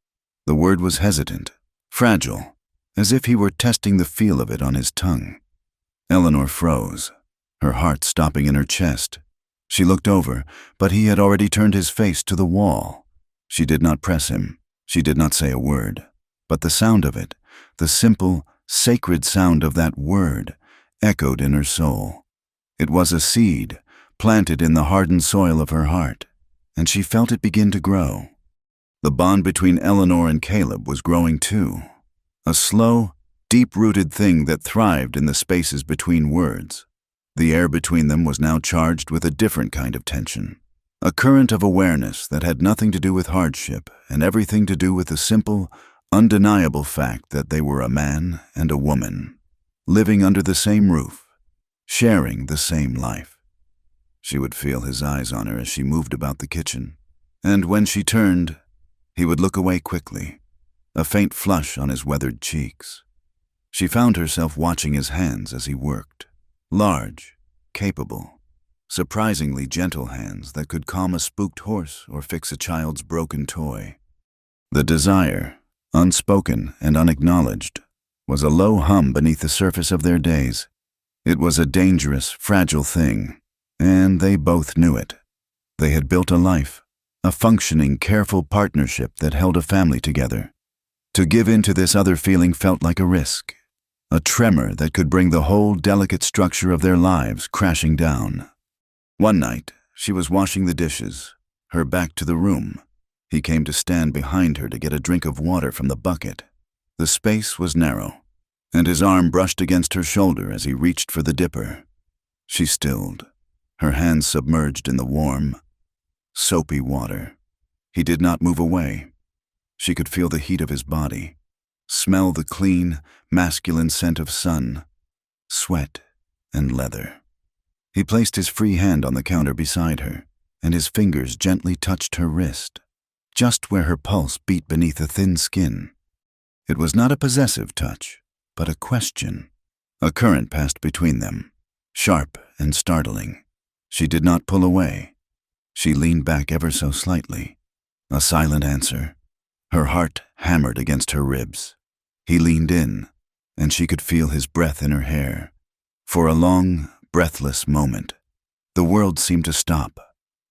The word was hesitant, fragile, as if he were testing the feel of it on his tongue. Eleanor froze, her heart stopping in her chest. She looked over, but he had already turned his face to the wall. She did not press him. She did not say a word. But the sound of it, the simple, sacred sound of that word, echoed in her soul. It was a seed, planted in the hardened soil of her heart, and she felt it begin to grow. The bond between Eleanor and Caleb was growing too, a slow, deep-rooted thing that thrived in the spaces between words. The air between them was now charged with a different kind of tension, a current of awareness that had nothing to do with hardship and everything to do with the simple, undeniable fact that they were a man and a woman, living under the same roof, sharing the same life. She would feel his eyes on her as she moved about the kitchen, and when she turned, he would look away quickly, a faint flush on his weathered cheeks. She found herself watching his hands as he worked, large, capable, surprisingly gentle hands that could calm a spooked horse or fix a child's broken toy. The desire, unspoken and unacknowledged, was a low hum beneath the surface of their days. It was a dangerous, fragile thing, and they both knew it. They had built a life, a functioning, careful partnership that held a family together. To give in to this other feeling felt like a risk, a tremor that could bring the whole delicate structure of their lives crashing down. One night, she was washing the dishes, her back to the room. He came to stand behind her to get a drink of water from the bucket. The space was narrow, and his arm brushed against her shoulder as he reached for the dipper. She stilled, her hands submerged in the warm, soapy water. He did not move away. She could feel the heat of his body, smell the clean, masculine scent of sun, sweat, and leather. He placed his free hand on the counter beside her, and his fingers gently touched her wrist, just where her pulse beat beneath the thin skin. It was not a possessive touch, but a question. A current passed between them, sharp and startling. She did not pull away. She leaned back ever so slightly. A silent answer. Her heart hammered against her ribs. He leaned in, and she could feel his breath in her hair. For a long, breathless moment, the world seemed to stop,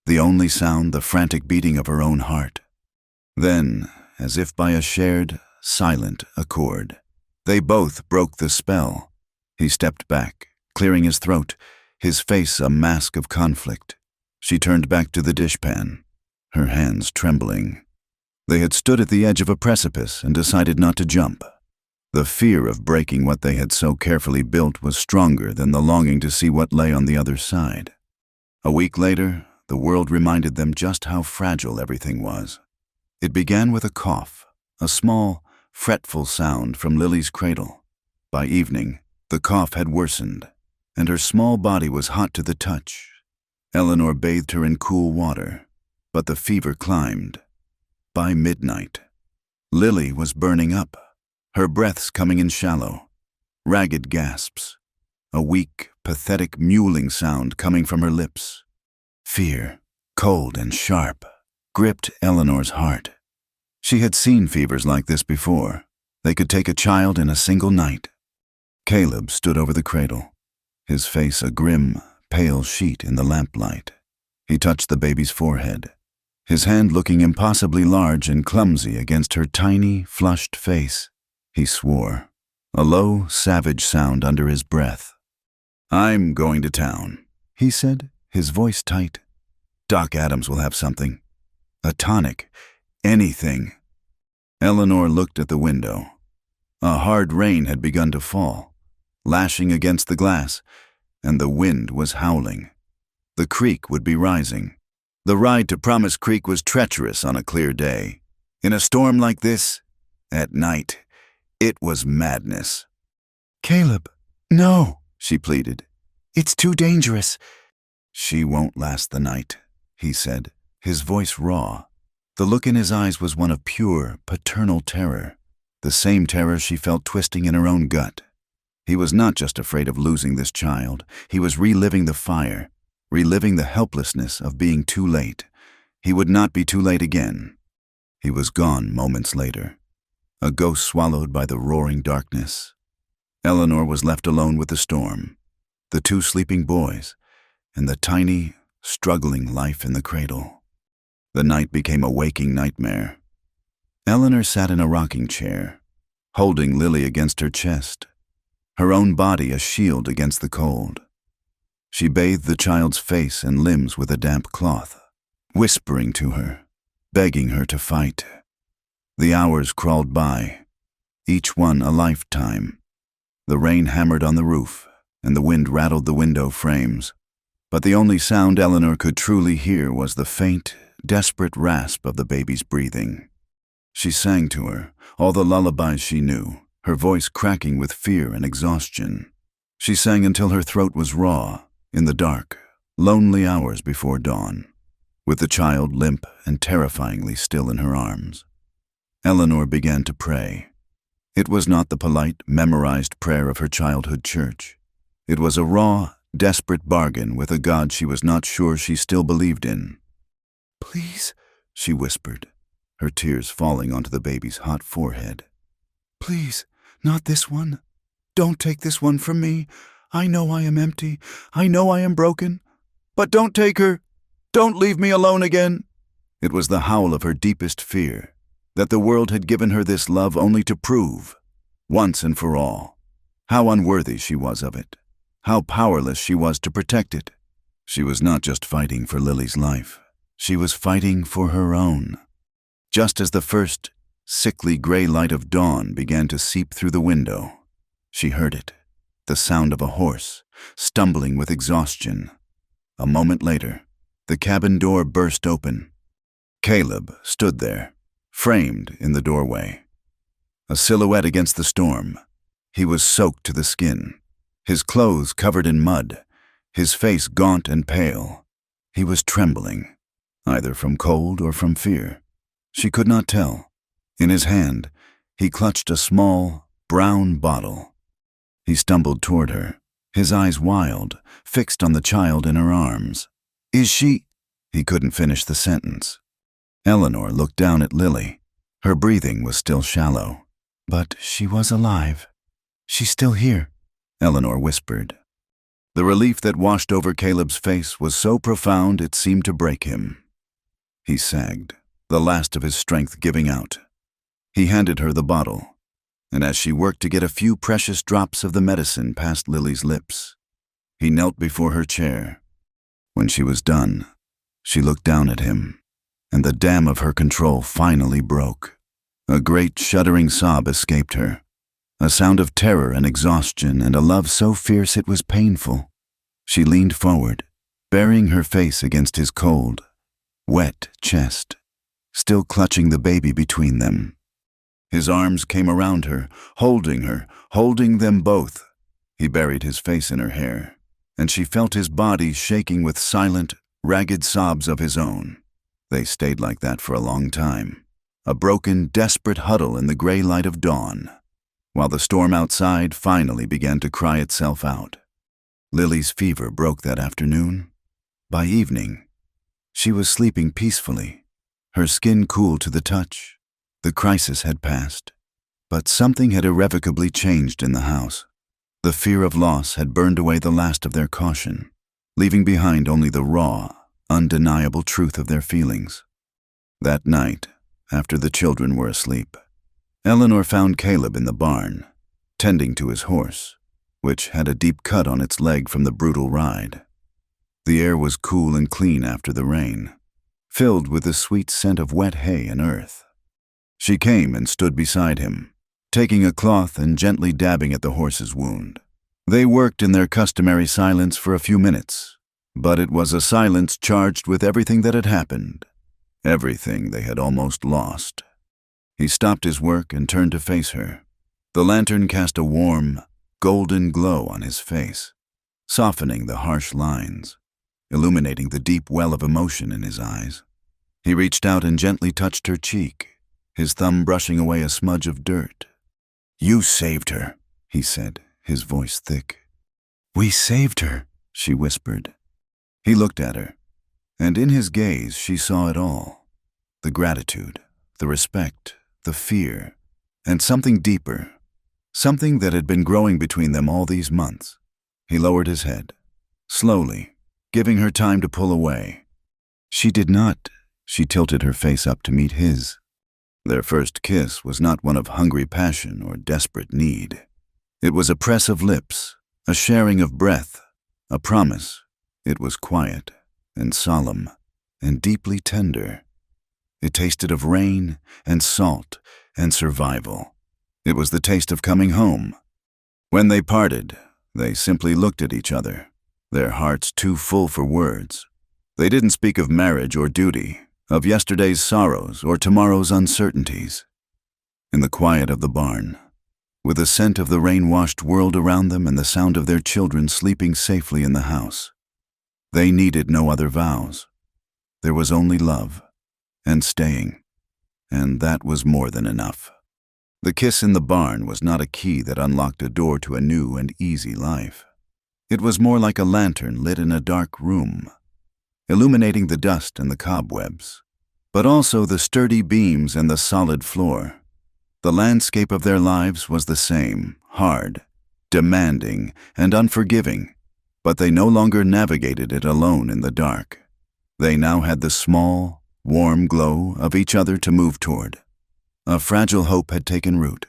the only sound the frantic beating of her own heart. Then, as if by a shared, silent accord, they both broke the spell. He stepped back, clearing his throat, his face a mask of conflict. She turned back to the dishpan, her hands trembling. They had stood at the edge of a precipice and decided not to jump. The fear of breaking what they had so carefully built was stronger than the longing to see what lay on the other side. A week later, the world reminded them just how fragile everything was. It began with a cough, a small, fretful sound from Lily's cradle. By evening, the cough had worsened, and her small body was hot to the touch. Eleanor bathed her in cool water, but the fever climbed. By midnight, Lily was burning up, her breaths coming in shallow, ragged gasps, a weak, pathetic mewling sound coming from her lips. Fear, cold and sharp, gripped Eleanor's heart. She had seen fevers like this before. They could take a child in a single night. Caleb stood over the cradle, his face a grim, pale sheet in the lamplight. He touched the baby's forehead, his hand looking impossibly large and clumsy against her tiny, flushed face. He swore, a low, savage sound under his breath. "I'm going to town," he said, his voice tight. "Doc Adams will have something. A tonic. Anything." Eleanor looked at the window. A hard rain had begun to fall, lashing against the glass, and the wind was howling. The creek would be rising. The ride to Promise Creek was treacherous on a clear day. In a storm like this, at night, it was madness. "Caleb, no," she pleaded. "It's too dangerous." "She won't last the night," he said, his voice raw. The look in his eyes was one of pure, paternal terror, the same terror she felt twisting in her own gut. He was not just afraid of losing this child. He was reliving the fire, reliving the helplessness of being too late. He would not be too late again. He was gone moments later, a ghost swallowed by the roaring darkness. Eleanor was left alone with the storm, the two sleeping boys, and the tiny, struggling life in the cradle. The night became a waking nightmare. Eleanor sat in a rocking chair, holding Lily against her chest, her own body a shield against the cold. She bathed the child's face and limbs with a damp cloth, whispering to her, begging her to fight. The hours crawled by, each one a lifetime. The rain hammered on the roof, and the wind rattled the window frames. But the only sound Eleanor could truly hear was the faint, desperate rasp of the baby's breathing. She sang to her, all the lullabies she knew, her voice cracking with fear and exhaustion. She sang until her throat was raw, in the dark, lonely hours before dawn, with the child limp and terrifyingly still in her arms. Eleanor began to pray. It was not the polite, memorized prayer of her childhood church. It was a raw, desperate bargain with a God she was not sure she still believed in. "Please," she whispered, her tears falling onto the baby's hot forehead. "Please, not this one. Don't take this one from me. I know I am empty. I know I am broken. But don't take her. Don't leave me alone again." It was the howl of her deepest fear, that the world had given her this love only to prove, once and for all, how unworthy she was of it, how powerless she was to protect it. She was not just fighting for Lily's life. She was fighting for her own. Just as the first, sickly gray light of dawn began to seep through the window, she heard it, the sound of a horse, stumbling with exhaustion. A moment later, the cabin door burst open. Caleb stood there, framed in the doorway, a silhouette against the storm. He was soaked to the skin, his clothes covered in mud, his face gaunt and pale. He was trembling, either from cold or from fear. She could not tell. In his hand, he clutched a small, brown bottle. He stumbled toward her, his eyes wild, fixed on the child in her arms. "Is she—" He couldn't finish the sentence. Eleanor looked down at Lily. Her breathing was still shallow. "But she was alive. She's still here," Eleanor whispered. The relief that washed over Caleb's face was so profound it seemed to break him. He sagged, the last of his strength giving out. He handed her the bottle, and as she worked to get a few precious drops of the medicine past Lily's lips, he knelt before her chair. When she was done, she looked down at him, and the dam of her control finally broke. A great shuddering sob escaped her, a sound of terror and exhaustion and a love so fierce it was painful. She leaned forward, burying her face against his cold, wet chest, still clutching the baby between them. His arms came around her, holding them both. He buried his face in her hair, and she felt his body shaking with silent, ragged sobs of his own. They stayed like that for a long time, a broken, desperate huddle in the gray light of dawn, while the storm outside finally began to cry itself out. Lily's fever broke that afternoon. By evening, she was sleeping peacefully, her skin cool to the touch. The crisis had passed, but something had irrevocably changed in the house. The fear of loss had burned away the last of their caution. leaving behind only the raw, undeniable truth of their feelings. That night, after the children were asleep, Eleanor found Caleb in the barn, tending to his horse, which had a deep cut on its leg from the brutal ride. The air was cool and clean after the rain, filled with the sweet scent of wet hay and earth. She came and stood beside him, taking a cloth and gently dabbing at the horse's wound. They worked in their customary silence for a few minutes, but it was a silence charged with everything that had happened, everything they had almost lost. He stopped his work and turned to face her. The lantern cast a warm, golden glow on his face, softening the harsh lines, illuminating the deep well of emotion in his eyes. He reached out and gently touched her cheek, his thumb brushing away a smudge of dirt. "You saved her," he said, his voice thick. "We saved her," she whispered. He looked at her, and in his gaze she saw it all. The gratitude, the respect, the fear, and something deeper, something that had been growing between them all these months. He lowered his head, slowly, giving her time to pull away. She did not. She tilted her face up to meet his. Their first kiss was not one of hungry passion or desperate need. It was a press of lips, a sharing of breath, a promise. It was quiet and solemn and deeply tender. It tasted of rain and salt and survival. It was the taste of coming home. When they parted, they simply looked at each other, their hearts too full for words. They didn't speak of marriage or duty, of yesterday's sorrows or tomorrow's uncertainties. In the quiet of the barn, with the scent of the rain-washed world around them and the sound of their children sleeping safely in the house, they needed no other vows. There was only love and staying, and that was more than enough. The kiss in the barn was not a key that unlocked a door to a new and easy life. It was more like a lantern lit in a dark room, illuminating the dust and the cobwebs, but also the sturdy beams and the solid floor. The landscape of their lives was the same, hard, demanding, and unforgiving, but they no longer navigated it alone in the dark. They now had the small, warm glow of each other to move toward. A fragile hope had taken root,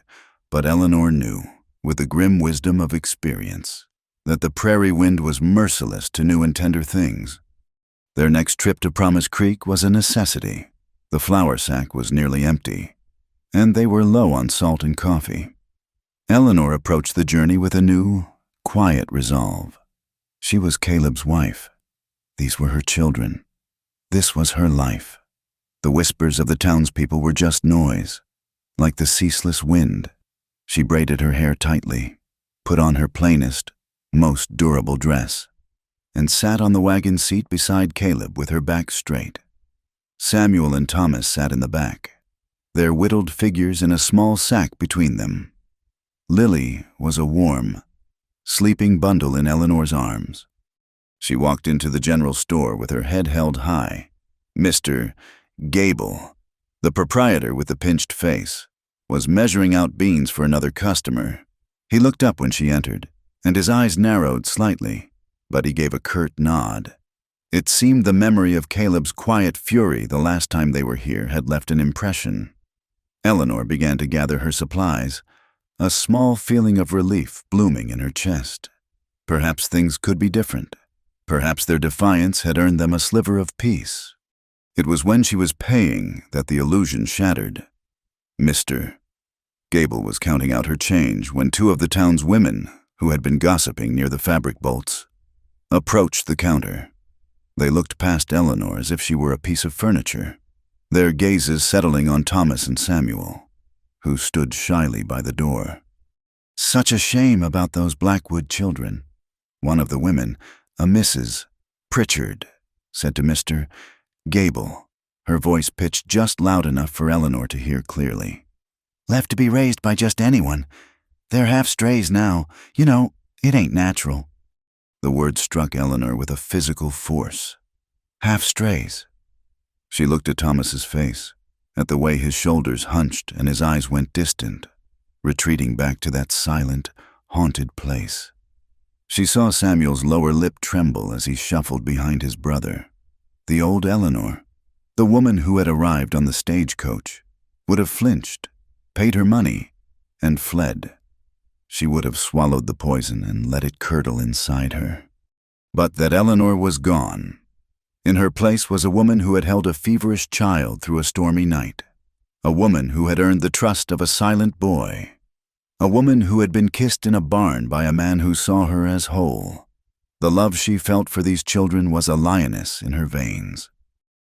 but Eleanor knew, with the grim wisdom of experience, that the prairie wind was merciless to new and tender things. Their next trip to Promise Creek was a necessity. The flour sack was nearly empty, and they were low on salt and coffee. Eleanor approached the journey with a new, quiet resolve. She was Caleb's wife. These were her children. This was her life. The whispers of the townspeople were just noise, like the ceaseless wind. She braided her hair tightly, put on her plainest, most durable dress, and sat on the wagon seat beside Caleb with her back straight. Samuel and Thomas sat in the back, their whittled figures in a small sack between them. Lily was a warm, sleeping bundle in Eleanor's arms. She walked into the general store with her head held high. Mr. Gable, the proprietor with the pinched face, was measuring out beans for another customer. He looked up when she entered, and his eyes narrowed slightly, but he gave a curt nod. It seemed the memory of Caleb's quiet fury the last time they were here had left an impression. Eleanor began to gather her supplies, a small feeling of relief blooming in her chest. Perhaps things could be different. Perhaps their defiance had earned them a sliver of peace. It was when she was paying that the illusion shattered. Mr. Gable was counting out her change when two of the town's women, who had been gossiping near the fabric bolts, approached the counter. They looked past Eleanor as if she were a piece of furniture, their gazes settling on Thomas and Samuel, who stood shyly by the door. "Such a shame about those Blackwood children," one of the women, a Mrs. Pritchard, said to Mr. Gable, her voice pitched just loud enough for Eleanor to hear clearly. "Left to be raised by just anyone. They're half strays now. You know, it ain't natural." The word struck Eleanor with a physical force. Half strays. She looked at Thomas's face, at the way his shoulders hunched and his eyes went distant, retreating back to that silent, haunted place. She saw Samuel's lower lip tremble as he shuffled behind his brother. The old Eleanor, the woman who had arrived on the stagecoach, would have flinched, paid her money, and fled. She would have swallowed the poison and let it curdle inside her. But that Eleanor was gone. In her place was a woman who had held a feverish child through a stormy night, a woman who had earned the trust of a silent boy, a woman who had been kissed in a barn by a man who saw her as whole. The love she felt for these children was a lioness in her veins.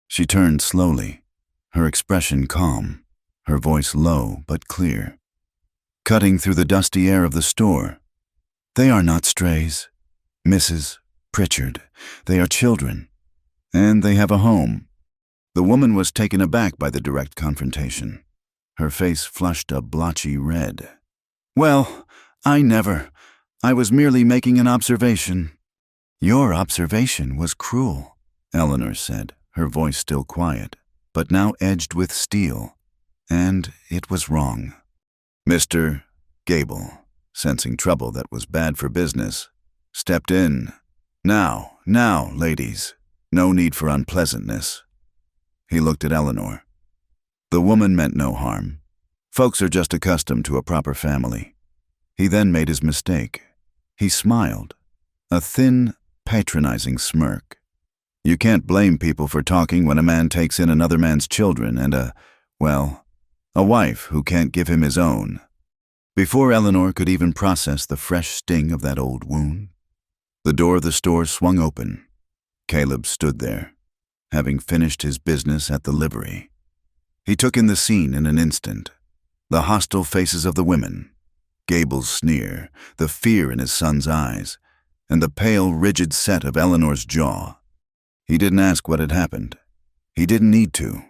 She turned slowly, her expression calm, her voice low but clear. Cutting through the dusty air of the store, "They are not strays, Mrs. Pritchard. They are children, and they have a home." The woman was taken aback by the direct confrontation. Her face flushed a blotchy red. "Well, I never. I was merely making an observation." "Your observation was cruel," Eleanor said, her voice still quiet, but now edged with steel, "and it was wrong." Mr. Gable, sensing trouble that was bad for business, stepped in. Now, ladies, no need for unpleasantness." He looked at Eleanor. The woman meant no harm. Folks are just accustomed to a proper family. He then made his mistake. He smiled, a thin, patronizing smirk. You can't blame people for talking when a man takes in another man's children and a wife who can't give him his own. Before Eleanor could even process the fresh sting of that old wound, the door of the store swung open. Caleb stood there, having finished his business at the livery. He took in the scene in an instant. The hostile faces of the women, Gable's sneer, the fear in his son's eyes, and the pale, rigid set of Eleanor's jaw. He didn't ask what had happened. He didn't need to.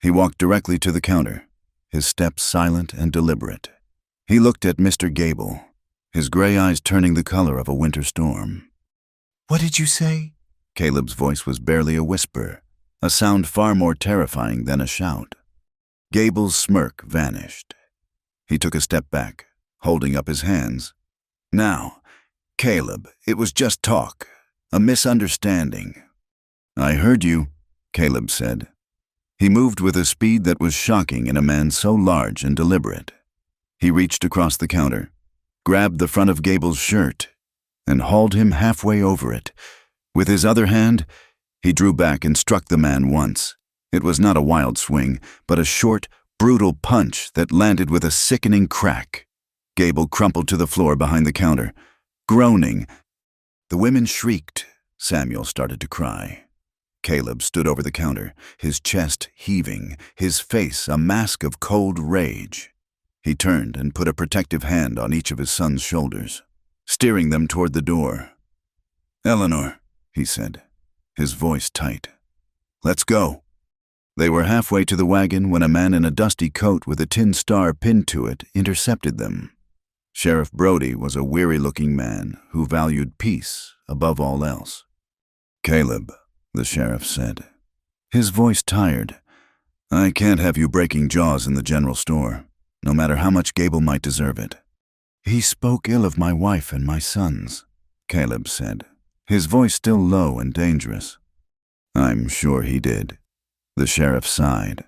He walked directly to the counter, his steps silent and deliberate. He looked at Mr. Gable, his gray eyes turning the color of a winter storm. "What did you say?" Caleb's voice was barely a whisper, a sound far more terrifying than a shout. Gable's smirk vanished. He took a step back, holding up his hands. "Now, Caleb, it was just talk, a misunderstanding." "I heard you," Caleb said. He moved with a speed that was shocking in a man so large and deliberate. He reached across the counter, grabbed the front of Gable's shirt, and hauled him halfway over it. With his other hand, he drew back and struck the man once. It was not a wild swing, but a short, brutal punch that landed with a sickening crack. Gable crumpled to the floor behind the counter, groaning. The women shrieked. Samuel started to cry. Caleb stood over the counter, his chest heaving, his face a mask of cold rage. He turned and put a protective hand on each of his son's shoulders, steering them toward the door. "Eleanor," he said, his voice tight. "Let's go." They were halfway to the wagon when a man in a dusty coat with a tin star pinned to it intercepted them. Sheriff Brody was a weary-looking man who valued peace above all else. "Caleb," the sheriff said, his voice tired, "I can't have you breaking jaws in the general store, no matter how much Gable might deserve it." "He spoke ill of my wife and my sons," Caleb said, his voice still low and dangerous. "I'm sure he did." The sheriff sighed.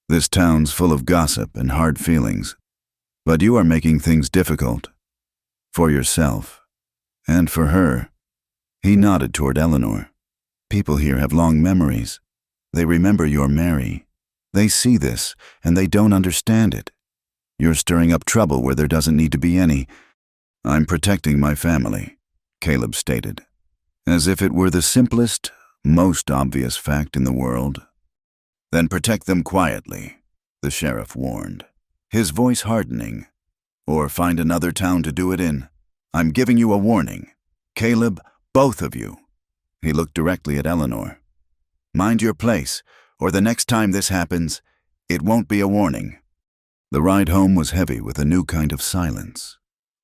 "This town's full of gossip and hard feelings, but you are making things difficult. For yourself. And for her." He nodded toward Eleanor. "People here have long memories. They remember you're Mary. They see this, and they don't understand it. You're stirring up trouble where there doesn't need to be any." "I'm protecting my family," Caleb stated, as if it were the simplest, most obvious fact in the world. "Then protect them quietly," the sheriff warned, his voice hardening. "Or find another town to do it in. I'm giving you a warning. Caleb, both of you." He looked directly at Eleanor. "Mind your place, or the next time this happens, it won't be a warning." The ride home was heavy with a new kind of silence.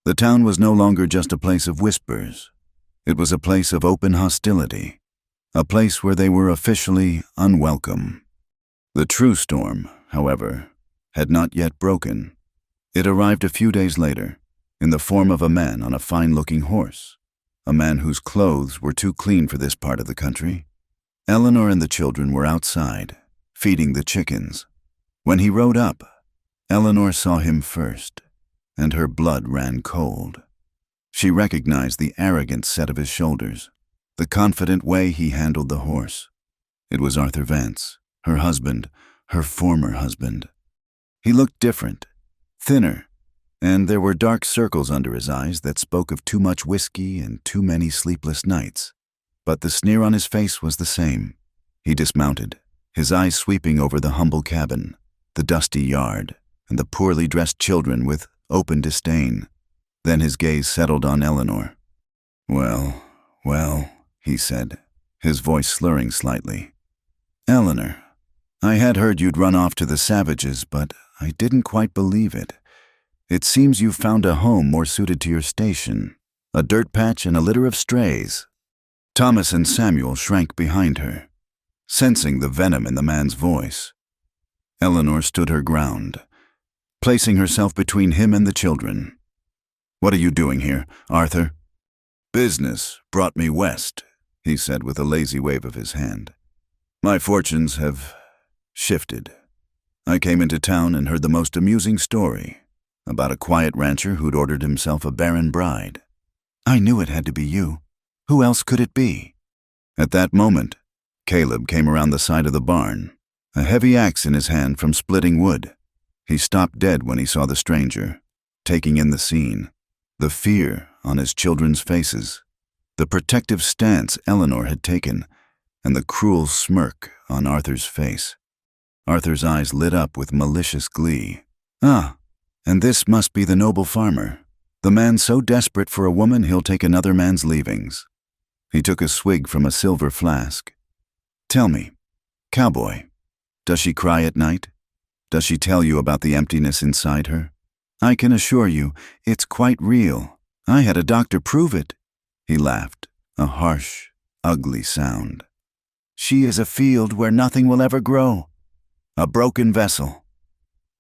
The town was no longer just a place of whispers. It was a place of open hostility, a place where they were officially unwelcome. The true storm, however, had not yet broken. It arrived a few days later, in the form of a man on a fine-looking horse. a man whose clothes were too clean for this part of the country. Eleanor and the children were outside, feeding the chickens. When he rode up, Eleanor saw him first, and her blood ran cold. She recognized the arrogant set of his shoulders, the confident way he handled the horse. It was Arthur Vance, her husband, her former husband. He looked different, thinner, and there were dark circles under his eyes that spoke of too much whiskey and too many sleepless nights. But the sneer on his face was the same. He dismounted, his eyes sweeping over the humble cabin, the dusty yard, and the poorly dressed children with open disdain. Then his gaze settled on Eleanor. "Well, well," he said, his voice slurring slightly. "Eleanor, I had heard you'd run off to the savages, but I didn't quite believe it. It seems you've found a home more suited to your station, a dirt patch and a litter of strays." Thomas and Samuel shrank behind her, sensing the venom in the man's voice. Eleanor stood her ground, placing herself between him and the children. "What are you doing here, Arthur?" "Business brought me west," he said with a lazy wave of his hand. "My fortunes have shifted. I came into town and heard the most amusing story about a quiet rancher who'd ordered himself a barren bride. I knew it had to be you. Who else could it be?" At that moment, Caleb came around the side of the barn, a heavy axe in his hand from splitting wood. He stopped dead when he saw the stranger, taking in the scene, the fear on his children's faces, the protective stance Eleanor had taken, and the cruel smirk on Arthur's face. Arthur's eyes lit up with malicious glee. "Ah, and this must be the noble farmer, the man so desperate for a woman he'll take another man's leavings." He took a swig from a silver flask. "Tell me, Cowboy, does she cry at night? Does she tell you about the emptiness inside her? I can assure you, it's quite real. I had a doctor prove it." He laughed, a harsh, ugly sound. "She is a field where nothing will ever grow. A broken vessel.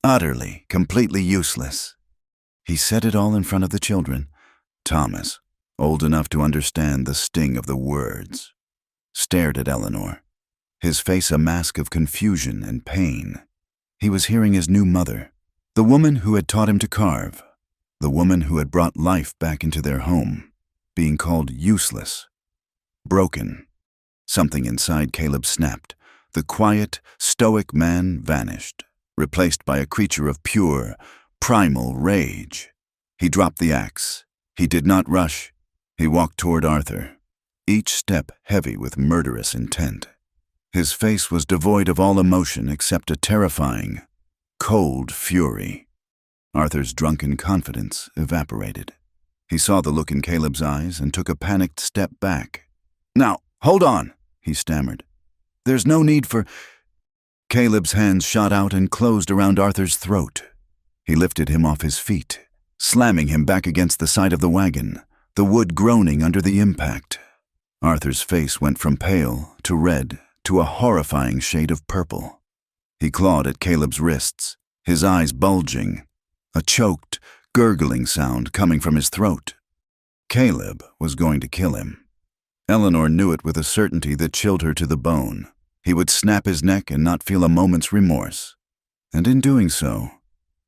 Utterly, completely useless." He said it all in front of the children. Thomas, old enough to understand the sting of the words, stared at Eleanor, his face a mask of confusion and pain. He was hearing his new mother, the woman who had taught him to carve, the woman who had brought life back into their home, being called useless, broken. Something inside Caleb snapped. The quiet, stoic man vanished, replaced by a creature of pure, primal rage. He dropped the axe. He did not rush. He walked toward Arthur, each step heavy with murderous intent. His face was devoid of all emotion except a terrifying, cold fury. Arthur's drunken confidence evaporated. He saw the look in Caleb's eyes and took a panicked step back. "Now, hold on," he stammered. "There's no need for—" Caleb's hands shot out and closed around Arthur's throat. He lifted him off his feet, slamming him back against the side of the wagon, the wood groaning under the impact. Arthur's face went from pale to red to a horrifying shade of purple. He clawed at Caleb's wrists, his eyes bulging, a choked, gurgling sound coming from his throat. Caleb was going to kill him. Eleanor knew it with a certainty that chilled her to the bone. He would snap his neck and not feel a moment's remorse. And in doing so,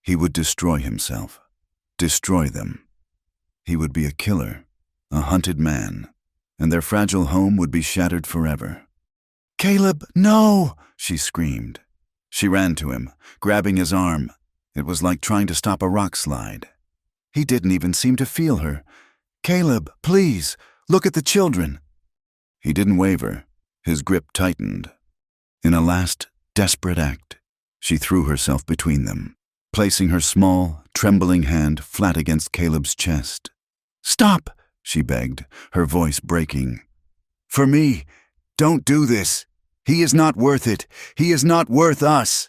he would destroy himself, destroy them. He would be a killer, a hunted man, and their fragile home would be shattered forever. "Caleb, no!" she screamed. She ran to him, grabbing his arm. It was like trying to stop a rock slide. He didn't even seem to feel her. "Caleb, please, look at the children." He didn't waver. His grip tightened. In a last, desperate act, she threw herself between them, placing her small, trembling hand flat against Caleb's chest. "Stop!" she begged, her voice breaking. "For me, don't do this. He is not worth it. He is not worth us."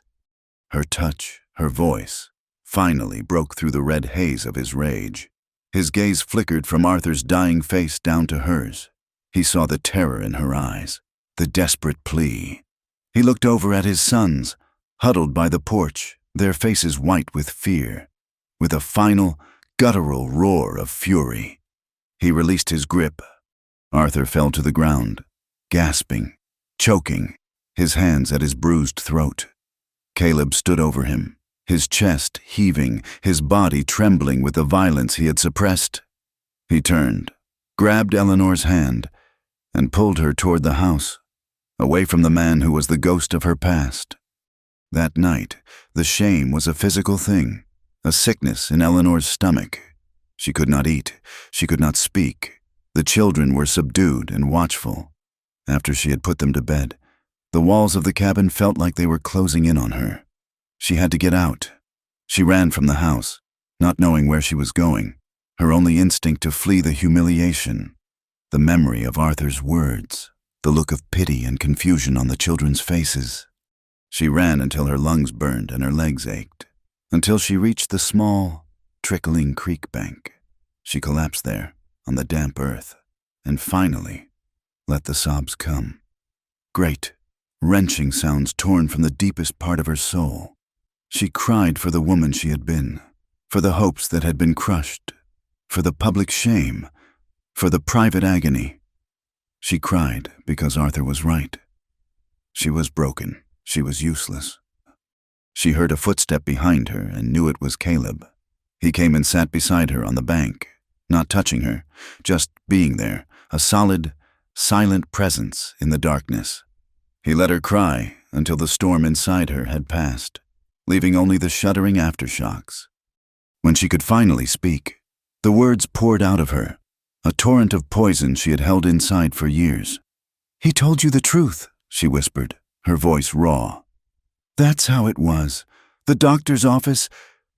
Her touch, her voice, finally broke through the red haze of his rage. His gaze flickered from Arthur's dying face down to hers. He saw the terror in her eyes, the desperate plea. He looked over at his sons, huddled by the porch, their faces white with fear, with a final, guttural roar of fury. He released his grip, Arthur fell to the ground, gasping, choking, his hands at his bruised throat. Caleb stood over him, his chest heaving, his body trembling with the violence he had suppressed. He turned, grabbed Eleanor's hand, and pulled her toward the house, away from the man who was the ghost of her past. That night, the shame was a physical thing, a sickness in Eleanor's stomach. She could not eat, she could not speak. The children were subdued and watchful. After she had put them to bed, the walls of the cabin felt like they were closing in on her. She had to get out. She ran from the house, not knowing where she was going, her only instinct to flee the humiliation, the memory of Arthur's words, the look of pity and confusion on the children's faces. She ran until her lungs burned and her legs ached, until she reached the small, trickling creek bank. She collapsed there, on the damp earth, and finally let the sobs come. Great, wrenching sounds torn from the deepest part of her soul. She cried for the woman she had been, for the hopes that had been crushed, for the public shame, for the private agony. She cried because Arthur was right. She was broken. She was useless. She heard a footstep behind her and knew it was Caleb. He came and sat beside her on the bank, not touching her, just being there, a solid, silent presence in the darkness. He let her cry until the storm inside her had passed, leaving only the shuddering aftershocks. When she could finally speak, the words poured out of her, a torrent of poison she had held inside for years. "He told you the truth," she whispered, her voice raw. "That's how it was. The doctor's office,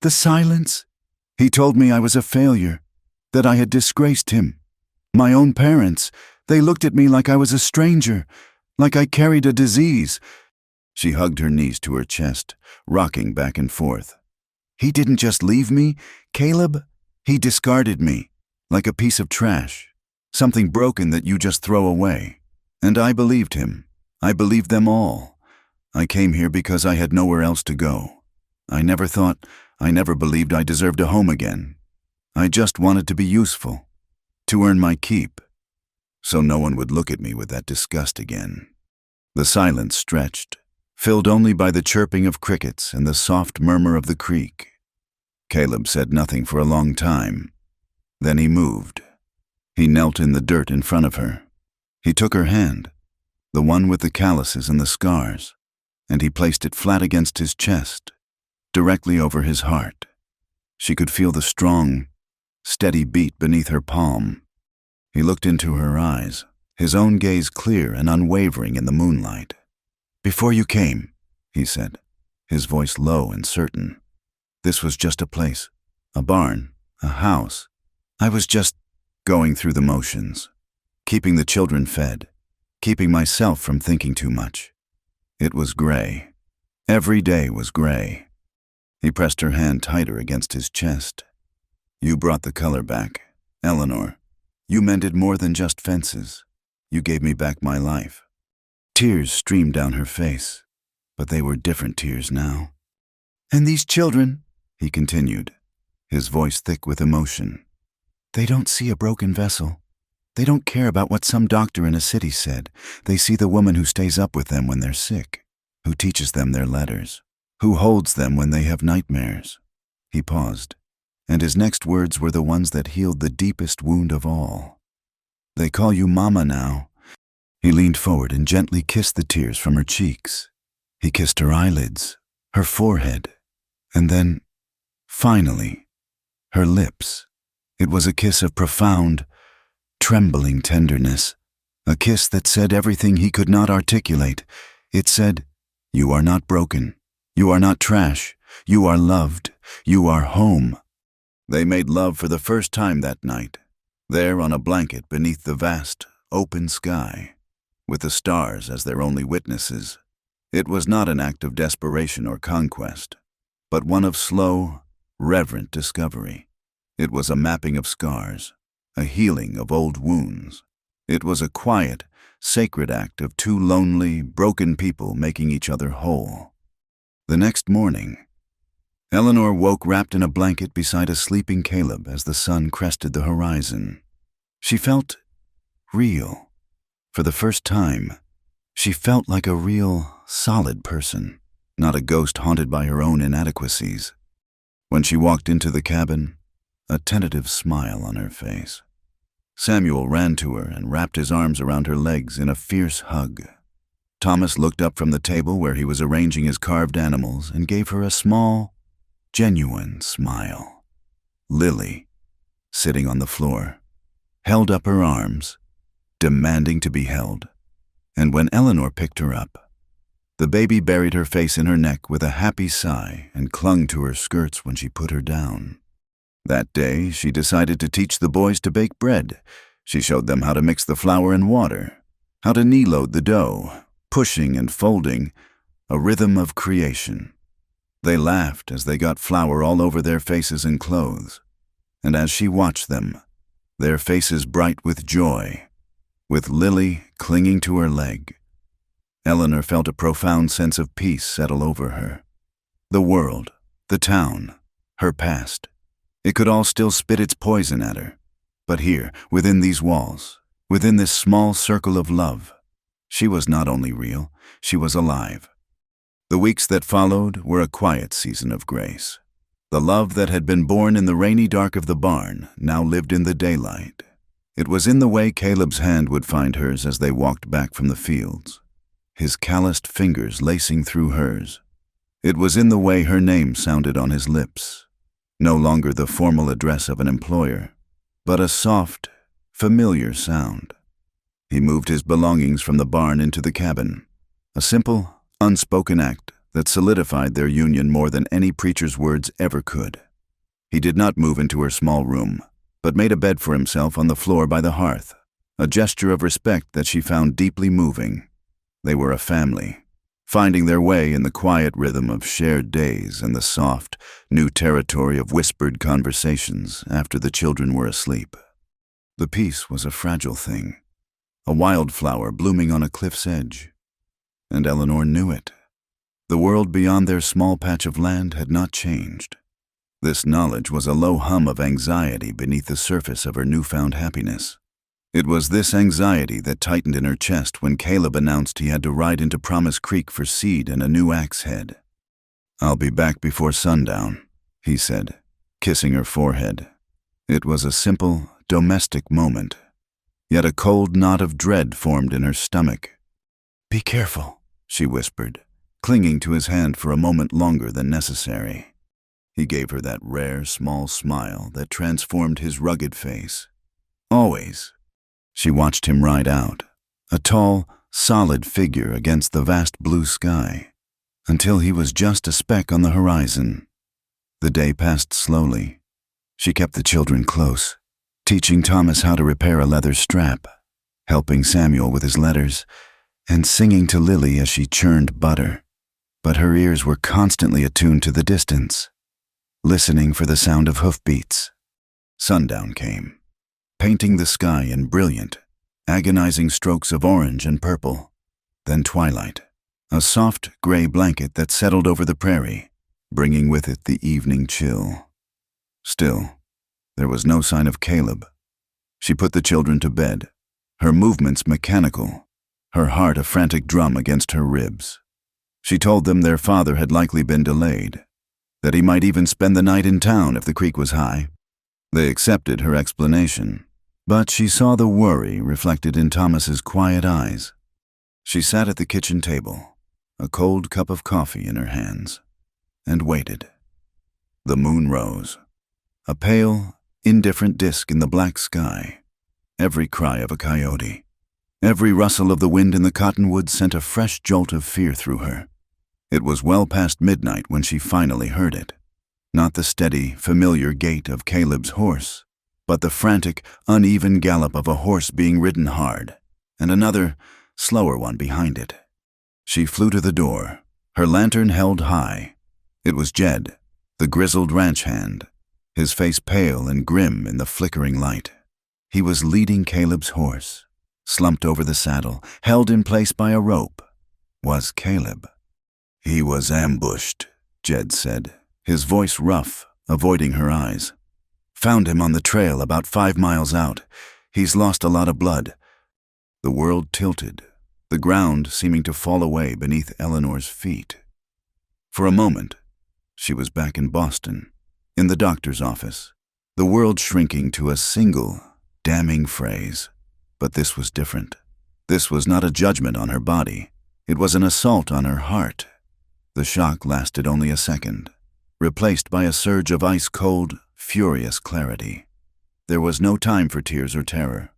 the silence. He told me I was a failure, that I had disgraced him. My own parents, they looked at me like I was a stranger, like I carried a disease." She hugged her knees to her chest, rocking back and forth. "He didn't just leave me, Caleb. He discarded me, like a piece of trash, something broken that you just throw away. And I believed him. I believed them all. I came here because I had nowhere else to go. I never believed I deserved a home again. I just wanted to be useful, to earn my keep, so no one would look at me with that disgust again." The silence stretched, filled only by the chirping of crickets and the soft murmur of the creek. Caleb said nothing for a long time. Then he moved. He knelt in the dirt in front of her. He took her hand, the one with the calluses and the scars, and he placed it flat against his chest, directly over his heart. She could feel the strong, steady beat beneath her palm. He looked into her eyes, his own gaze clear and unwavering in the moonlight. "Before you came," he said, his voice low and certain, "this was just a place, a barn, a house. I was just going through the motions, keeping the children fed, keeping myself from thinking too much. It was gray. Every day was gray." He pressed her hand tighter against his chest. "You brought the color back, Eleanor. You mended more than just fences. You gave me back my life." Tears streamed down her face, but they were different tears now. "And these children," he continued, his voice thick with emotion, "they don't see a broken vessel. They don't care about what some doctor in a city said. They see the woman who stays up with them when they're sick, who teaches them their letters, who holds them when they have nightmares." He paused, and his next words were the ones that healed the deepest wound of all. "They call you Mama now." He leaned forward and gently kissed the tears from her cheeks. He kissed her eyelids, her forehead, and then, finally, her lips. It was a kiss of profound, trembling tenderness, a kiss that said everything he could not articulate. It said, "You are not broken. You are not trash. You are loved. You are home." They made love for the first time that night, there on a blanket beneath the vast, open sky, with the stars as their only witnesses. It was not an act of desperation or conquest, but one of slow, reverent discovery. It was a mapping of scars, a healing of old wounds. It was a quiet, sacred act of two lonely, broken people making each other whole. The next morning, Eleanor woke wrapped in a blanket beside a sleeping Caleb as the sun crested the horizon. She felt real. For the first time, she felt like a real, solid person, not a ghost haunted by her own inadequacies. When she walked into the cabin, a tentative smile on her face. Samuel ran to her and wrapped his arms around her legs in a fierce hug. Thomas looked up from the table where he was arranging his carved animals and gave her a small, genuine smile. Lily, sitting on the floor, held up her arms, demanding to be held. And when Eleanor picked her up, the baby buried her face in her neck with a happy sigh and clung to her skirts when she put her down. That day, she decided to teach the boys to bake bread. She showed them how to mix the flour and water, how to knee-load the dough, pushing and folding, a rhythm of creation. They laughed as they got flour all over their faces and clothes, and as she watched them, their faces bright with joy, with Lily clinging to her leg, Eleanor felt a profound sense of peace settle over her. The world, the town, her past, it could all still spit its poison at her. But here, within these walls, within this small circle of love, she was not only real, she was alive. The weeks that followed were a quiet season of grace. The love that had been born in the rainy dark of the barn now lived in the daylight. It was in the way Caleb's hand would find hers as they walked back from the fields, his calloused fingers lacing through hers. It was in the way her name sounded on his lips, no longer the formal address of an employer, but a soft, familiar sound. He moved his belongings from the barn into the cabin, a simple, unspoken act that solidified their union more than any preacher's words ever could. He did not move into her small room, but made a bed for himself on the floor by the hearth, a gesture of respect that she found deeply moving. They were a family, finding their way in the quiet rhythm of shared days and the soft, new territory of whispered conversations after the children were asleep. The peace was a fragile thing, a wildflower blooming on a cliff's edge, and Eleanor knew it. The world beyond their small patch of land had not changed. This knowledge was a low hum of anxiety beneath the surface of her newfound happiness. It was this anxiety that tightened in her chest when Caleb announced he had to ride into Promise Creek for seed and a new axe head. "I'll be back before sundown," he said, kissing her forehead. It was a simple, domestic moment, yet a cold knot of dread formed in her stomach. "Be careful," she whispered, clinging to his hand for a moment longer than necessary. He gave her that rare, small smile that transformed his rugged face. "Always." She watched him ride out, a tall, solid figure against the vast blue sky, until he was just a speck on the horizon. The day passed slowly. She kept the children close, teaching Thomas how to repair a leather strap, helping Samuel with his letters, and singing to Lily as she churned butter. But her ears were constantly attuned to the distance, listening for the sound of hoofbeats. Sundown came, painting the sky in brilliant, agonizing strokes of orange and purple. Then twilight, a soft gray blanket that settled over the prairie, bringing with it the evening chill. Still, there was no sign of Caleb. She put the children to bed, her movements mechanical, her heart a frantic drum against her ribs. She told them their father had likely been delayed, that he might even spend the night in town if the creek was high. They accepted her explanation, but she saw the worry reflected in Thomas's quiet eyes. She sat at the kitchen table, a cold cup of coffee in her hands, and waited. The moon rose, a pale, indifferent disk in the black sky. Every cry of a coyote, every rustle of the wind in the cottonwoods sent a fresh jolt of fear through her. It was well past midnight when she finally heard it. Not the steady, familiar gait of Caleb's horse, but the frantic, uneven gallop of a horse being ridden hard, and another, slower one behind it. She flew to the door, her lantern held high. It was Jed, the grizzled ranch hand, his face pale and grim in the flickering light. He was leading Caleb's horse. Slumped over the saddle, held in place by a rope, was Caleb. "He was ambushed," Jed said, his voice rough, avoiding her eyes. "Found him on the trail about 5 miles out. He's lost a lot of blood, The world tilted, the ground seeming to fall away beneath Eleanor's feet. For a moment, she was back in Boston, in the doctor's office, the world shrinking to a single, damning phrase. But this was different. This was not a judgment on her body. It was an assault on her heart. The shock lasted only a second, replaced by a surge of ice-cold, furious clarity. There was no time for tears or terror.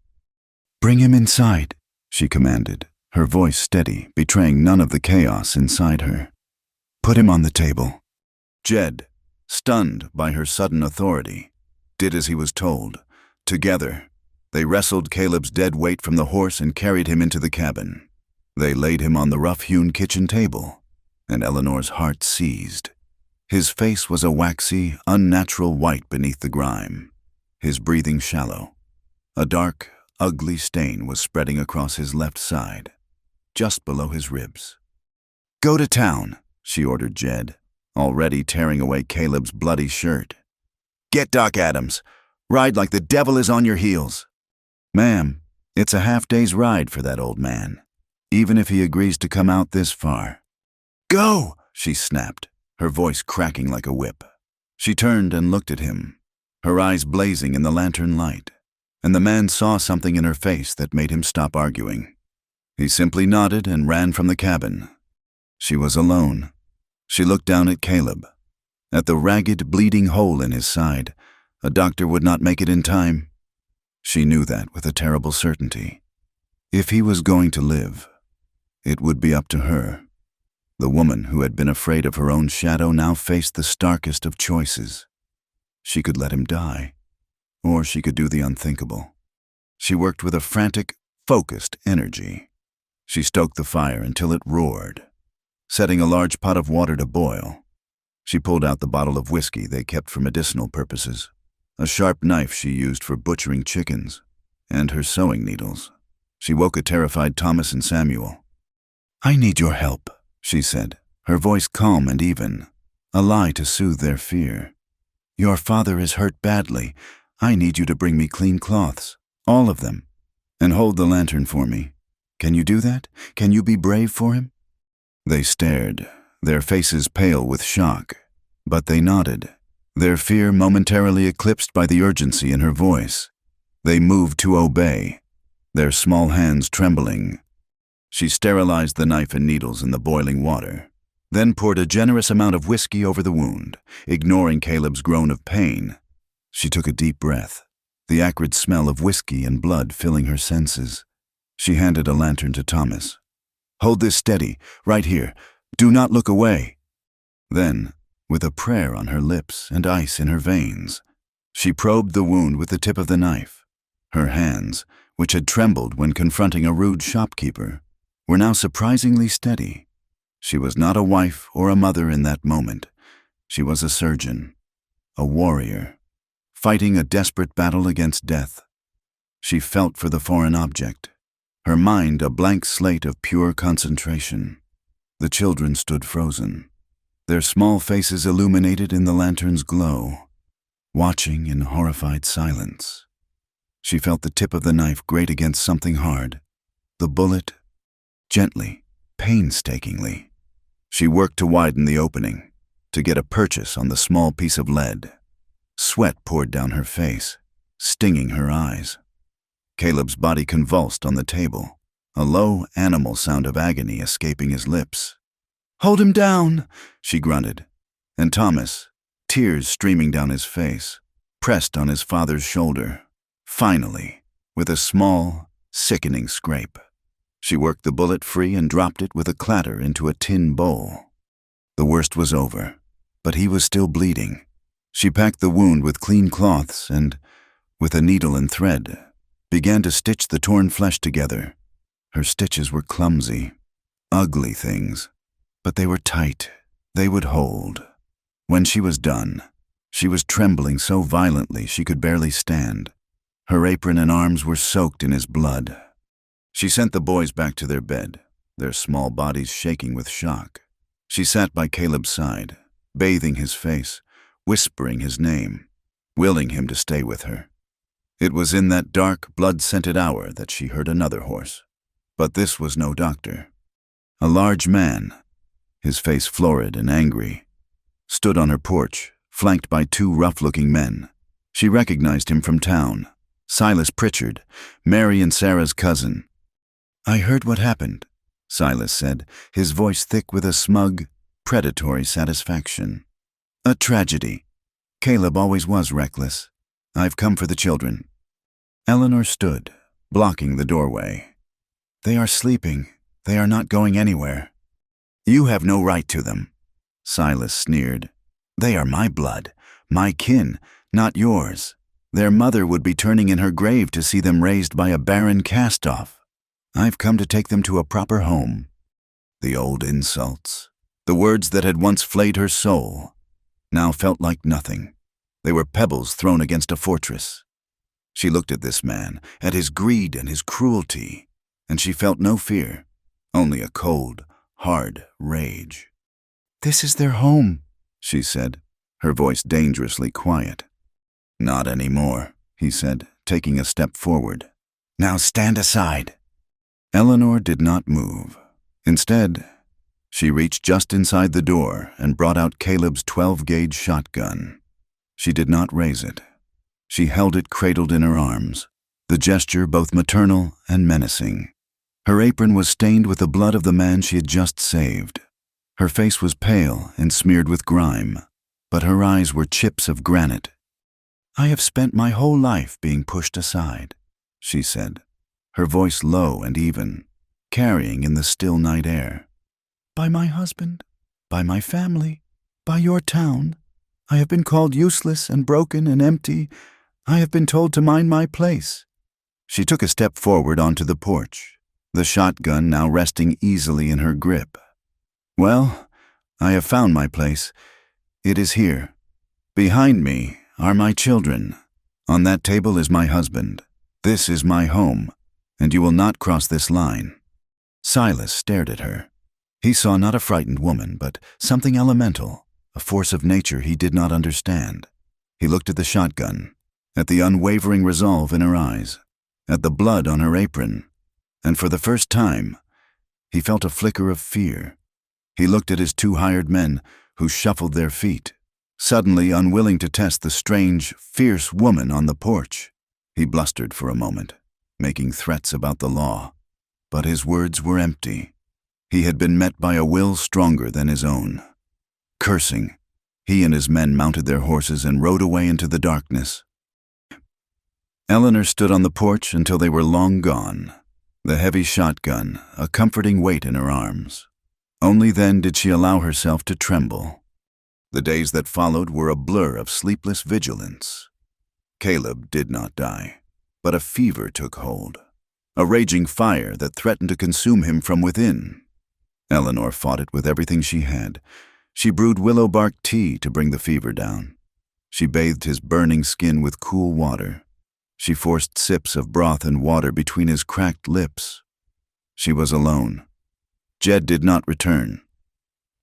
"Bring him inside," she commanded, her voice steady, betraying none of the chaos inside her. "Put him on the table." Jed, stunned by her sudden authority, did as he was told. Together, they wrestled Caleb's dead weight from the horse and carried him into the cabin. They laid him on the rough-hewn kitchen table, and Eleanor's heart seized. His face was a waxy, unnatural white beneath the grime, his breathing shallow. A dark, ugly stain was spreading across his left side, just below his ribs. "Go to town," she ordered Jed, already tearing away Caleb's bloody shirt. "Get Doc Adams. Ride like the devil is on your heels." "Ma'am, it's a half-day's ride for that old man, even if he agrees to come out this far." "Go!" she snapped, her voice cracking like a whip. She turned and looked at him, her eyes blazing in the lantern light, and the man saw something in her face that made him stop arguing. He simply nodded and ran from the cabin. She was alone. She looked down at Caleb, at the ragged, bleeding hole in his side. A doctor would not make it in time. She knew that with a terrible certainty. If he was going to live, it would be up to her. The woman who had been afraid of her own shadow now faced the starkest of choices. She could let him die, or she could do the unthinkable. She worked with a frantic, focused energy. She stoked the fire until it roared, setting a large pot of water to boil. She pulled out the bottle of whiskey they kept for medicinal purposes, a sharp knife she used for butchering chickens, and her sewing needles. She woke a terrified Thomas and Samuel. "I need your help," she said, her voice calm and even, a lie to soothe their fear. "Your father is hurt badly. I need you to bring me clean cloths, all of them, and hold the lantern for me. Can you do that? Can you be brave for him?" They stared, their faces pale with shock, but they nodded, their fear momentarily eclipsed by the urgency in her voice. They moved to obey, their small hands trembling. She sterilized the knife and needles in the boiling water, then poured a generous amount of whiskey over the wound, ignoring Caleb's groan of pain. She took a deep breath, the acrid smell of whiskey and blood filling her senses. She handed a lantern to Thomas. "Hold this steady, right here. Do not look away." Then, with a prayer on her lips and ice in her veins, she probed the wound with the tip of the knife. Her hands, which had trembled when confronting a rude shopkeeper, were now surprisingly steady. She was not a wife or a mother in that moment. She was a surgeon, a warrior, fighting a desperate battle against death. She felt for the foreign object, her mind a blank slate of pure concentration. The children stood frozen, their small faces illuminated in the lantern's glow, watching in horrified silence. She felt the tip of the knife grate against something hard, the bullet, gently, painstakingly. She worked to widen the opening, to get a purchase on the small piece of lead. Sweat poured down her face, stinging her eyes. Caleb's body convulsed on the table, a low animal sound of agony escaping his lips. "Hold him down," she grunted, and Thomas, tears streaming down his face, pressed on his father's shoulder. Finally, with a small, sickening scrape, she worked the bullet free and dropped it with a clatter into a tin bowl. The worst was over, but he was still bleeding. She packed the wound with clean cloths and, with a needle and thread, began to stitch the torn flesh together. Her stitches were clumsy, ugly things, but they were tight. They would hold. When she was done, she was trembling so violently she could barely stand. Her apron and arms were soaked in his blood. She sent the boys back to their bed, their small bodies shaking with shock. She sat by Caleb's side, bathing his face, whispering his name, willing him to stay with her. It was in that dark, blood-scented hour that she heard another horse, But this was no doctor. A large man, his face florid and angry, stood on her porch, flanked by two rough-looking men. She recognized him from town. Silas Pritchard, Mary and Sarah's cousin. "I heard what happened," Silas said, his voice thick with a smug, predatory satisfaction. "A tragedy. Caleb always was reckless. I've come for the children." Eleanor stood, blocking the doorway. "They are sleeping. They are not going anywhere." "You have no right to them," Silas sneered. "They are my blood, my kin, not yours. Their mother would be turning in her grave to see them raised by a barren cast-off. I've come to take them to a proper home." The old insults, the words that had once flayed her soul, now felt like nothing. They were pebbles thrown against a fortress. She looked at this man, at his greed and his cruelty, and she felt no fear, only a cold, hard rage. "This is their home," she said, her voice dangerously quiet. "Not anymore," he said, taking a step forward. "Now stand aside." Eleanor did not move. Instead, she reached just inside the door and brought out Caleb's 12-gauge shotgun. She did not raise it. She held it cradled in her arms, the gesture both maternal and menacing. Her apron was stained with the blood of the man she had just saved. Her face was pale and smeared with grime, but her eyes were chips of granite. "I have spent my whole life being pushed aside," she said, her voice low and even, carrying in the still night air. "By my husband, by my family, by your town. I have been called useless and broken and empty. I have been told to mind my place." She took a step forward onto the porch, the shotgun now resting easily in her grip. "Well, I have found my place. It is here. Behind me are my children. On that table is my husband. This is my home, and you will not cross this line." Silas stared at her. He saw not a frightened woman, but something elemental, a force of nature he did not understand. He looked at the shotgun, at the unwavering resolve in her eyes, at the blood on her apron, and for the first time, he felt a flicker of fear. He looked at his two hired men, who shuffled their feet, suddenly unwilling to test the strange, fierce woman on the porch. He blustered for a moment, making threats about the law, but his words were empty. He had been met by a will stronger than his own. Cursing, he and his men mounted their horses and rode away into the darkness. Eleanor stood on the porch until they were long gone, the heavy shotgun a comforting weight in her arms. Only then did she allow herself to tremble. The days that followed were a blur of sleepless vigilance. Caleb did not die, but a fever took hold, a raging fire that threatened to consume him from within. Eleanor fought it with everything she had. She brewed willow bark tea to bring the fever down. She bathed his burning skin with cool water. She forced sips of broth and water between his cracked lips. She was alone. Jed did not return.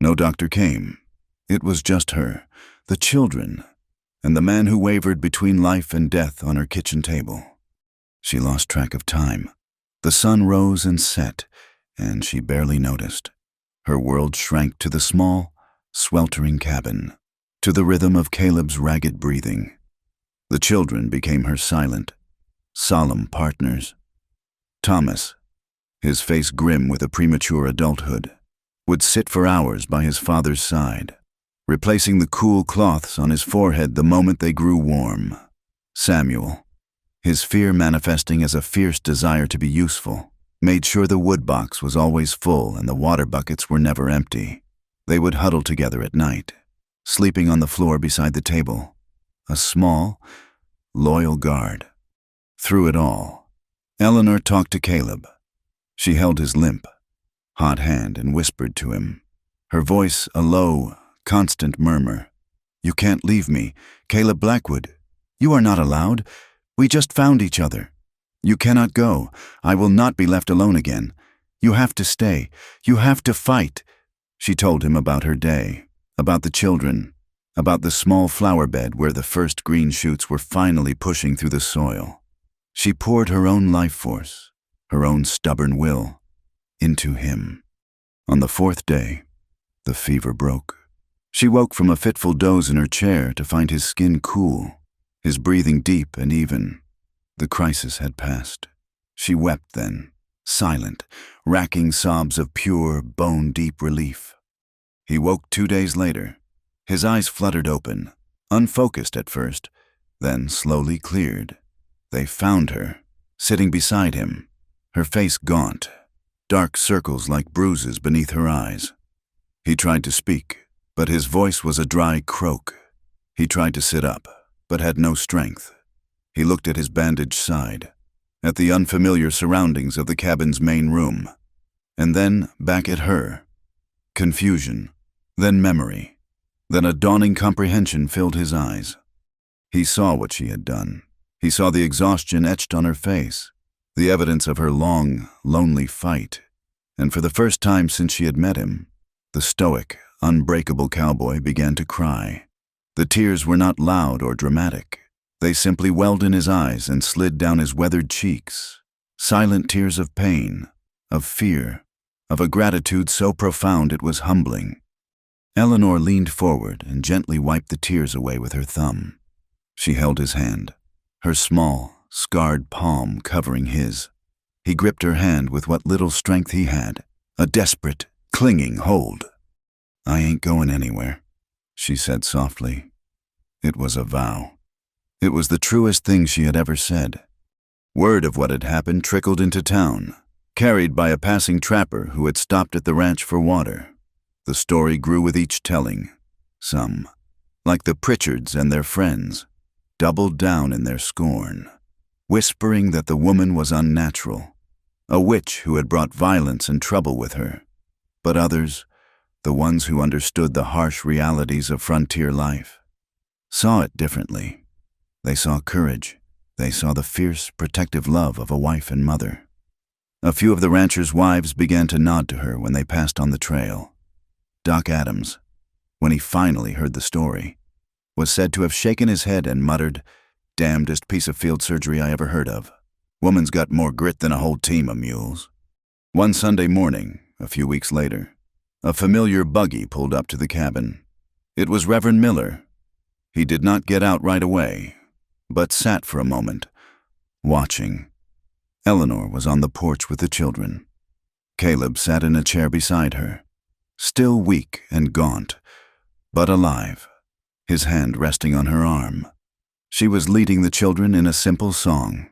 No doctor came. It was just her, the children, and the man who wavered between life and death on her kitchen table. She lost track of time. The sun rose and set, and she barely noticed. Her world shrank to the small, sweltering cabin, to the rhythm of Caleb's ragged breathing. The children became her silent, solemn partners. Thomas, his face grim with a premature adulthood, would sit for hours by his father's side, replacing the cool cloths on his forehead the moment they grew warm. Samuel, his fear manifesting as a fierce desire to be useful, made sure the wood box was always full and the water buckets were never empty. They would huddle together at night, sleeping on the floor beside the table, a small, loyal guard. Through it all, Eleanor talked to Caleb. She held his limp, hot hand and whispered to him, her voice a low, constant murmur. "You can't leave me, Caleb Blackwood. You are not allowed. We just found each other. You cannot go. I will not be left alone again. You have to stay. You have to fight." She told him about her day, about the children, about the small flower bed where the first green shoots were finally pushing through the soil. She poured her own life force, her own stubborn will, into him. On the fourth day, the fever broke. She woke from a fitful doze in her chair to find his skin cool, his breathing deep and even. The crisis had passed. She wept then, silent, racking sobs of pure, bone-deep relief. He woke 2 days later. His eyes fluttered open, unfocused at first, then slowly cleared. They found her, sitting beside him, her face gaunt, dark circles like bruises beneath her eyes. He tried to speak, but his voice was a dry croak. He tried to sit up, but had no strength. He looked at his bandaged side, at the unfamiliar surroundings of the cabin's main room, and then back at her. Confusion, then memory, then a dawning comprehension filled his eyes. He saw what she had done. He saw the exhaustion etched on her face, the evidence of her long, lonely fight, and for the first time since she had met him, the stoic, unbreakable cowboy began to cry. The tears were not loud or dramatic. They simply welled in his eyes and slid down his weathered cheeks, silent tears of pain, of fear, of a gratitude so profound it was humbling. Eleanor leaned forward and gently wiped the tears away with her thumb. She held his hand, her small, scarred palm covering his. He gripped her hand with what little strength he had, a desperate, clinging hold. "I ain't going anywhere," she said softly. It was a vow. It was the truest thing she had ever said. Word of what had happened trickled into town, carried by a passing trapper who had stopped at the ranch for water. The story grew with each telling. Some, like the Pritchards and their friends, doubled down in their scorn, whispering that the woman was unnatural, a witch who had brought violence and trouble with her. But others, the ones who understood the harsh realities of frontier life, saw it differently. They saw courage. They saw the fierce, protective love of a wife and mother. A few of the ranchers' wives began to nod to her when they passed on the trail. Doc Adams, when he finally heard the story, was said to have shaken his head and muttered, "Damnedest piece of field surgery I ever heard of. Woman's got more grit than a whole team of mules." One Sunday morning, a few weeks later, a familiar buggy pulled up to the cabin. It was Reverend Miller. He did not get out right away, but sat for a moment, watching. Eleanor was on the porch with the children. Caleb sat in a chair beside her, still weak and gaunt, but alive, his hand resting on her arm. She was leading the children in a simple song,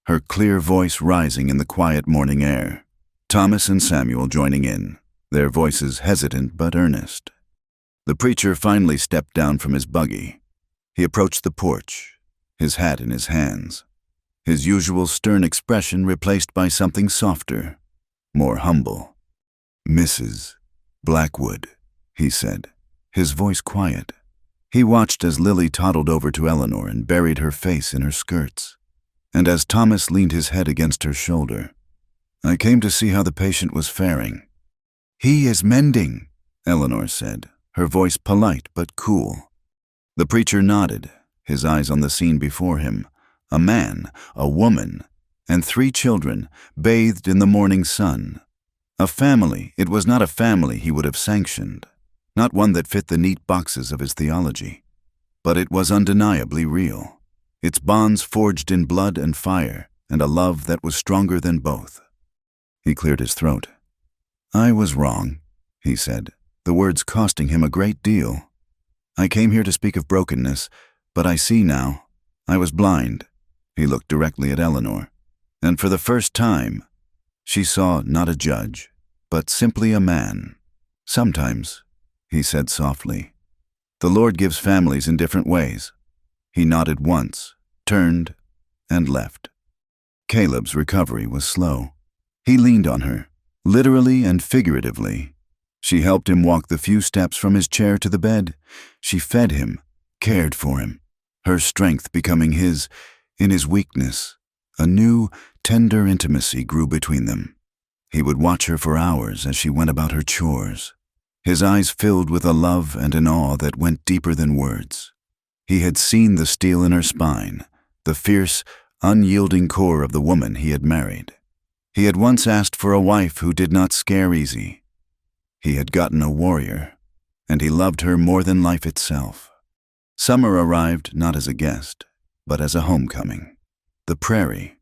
her clear voice rising in the quiet morning air. Thomas and Samuel joining in, their voices hesitant but earnest. The preacher finally stepped down from his buggy. He approached the porch, his hat in his hands, his usual stern expression replaced by something softer, more humble. "Mrs. Blackwood," he said, his voice quiet. He watched as Lily toddled over to Eleanor and buried her face in her skirts, and as Thomas leaned his head against her shoulder. "I came to see how the patient was faring." "He is mending," Eleanor said, her voice polite but cool. The preacher nodded, his eyes on the scene before him. A man, a woman, and 3 children, bathed in the morning sun. A family. It was not a family he would have sanctioned, not one that fit the neat boxes of his theology. But it was undeniably real, its bonds forged in blood and fire, and a love that was stronger than both. He cleared his throat. "I was wrong," he said, the words costing him a great deal. "I came here to speak of brokenness, but I see now. I was blind." He looked directly at Eleanor, and for the first time, she saw not a judge, but simply a man. "Sometimes," he said softly, "the Lord gives families in different ways." He nodded once, turned, and left. Caleb's recovery was slow. He leaned on her, literally and figuratively. She helped him walk the few steps from his chair to the bed. She fed him, cared for him, her strength becoming his in his weakness. A new, tender intimacy grew between them. He would watch her for hours as she went about her chores, his eyes filled with a love and an awe that went deeper than words. He had seen the steel in her spine, the fierce, unyielding core of the woman he had married. He had once asked for a wife who did not scare easy. He had gotten a warrior, and he loved her more than life itself. Summer arrived not as a guest, but as a homecoming. The prairie,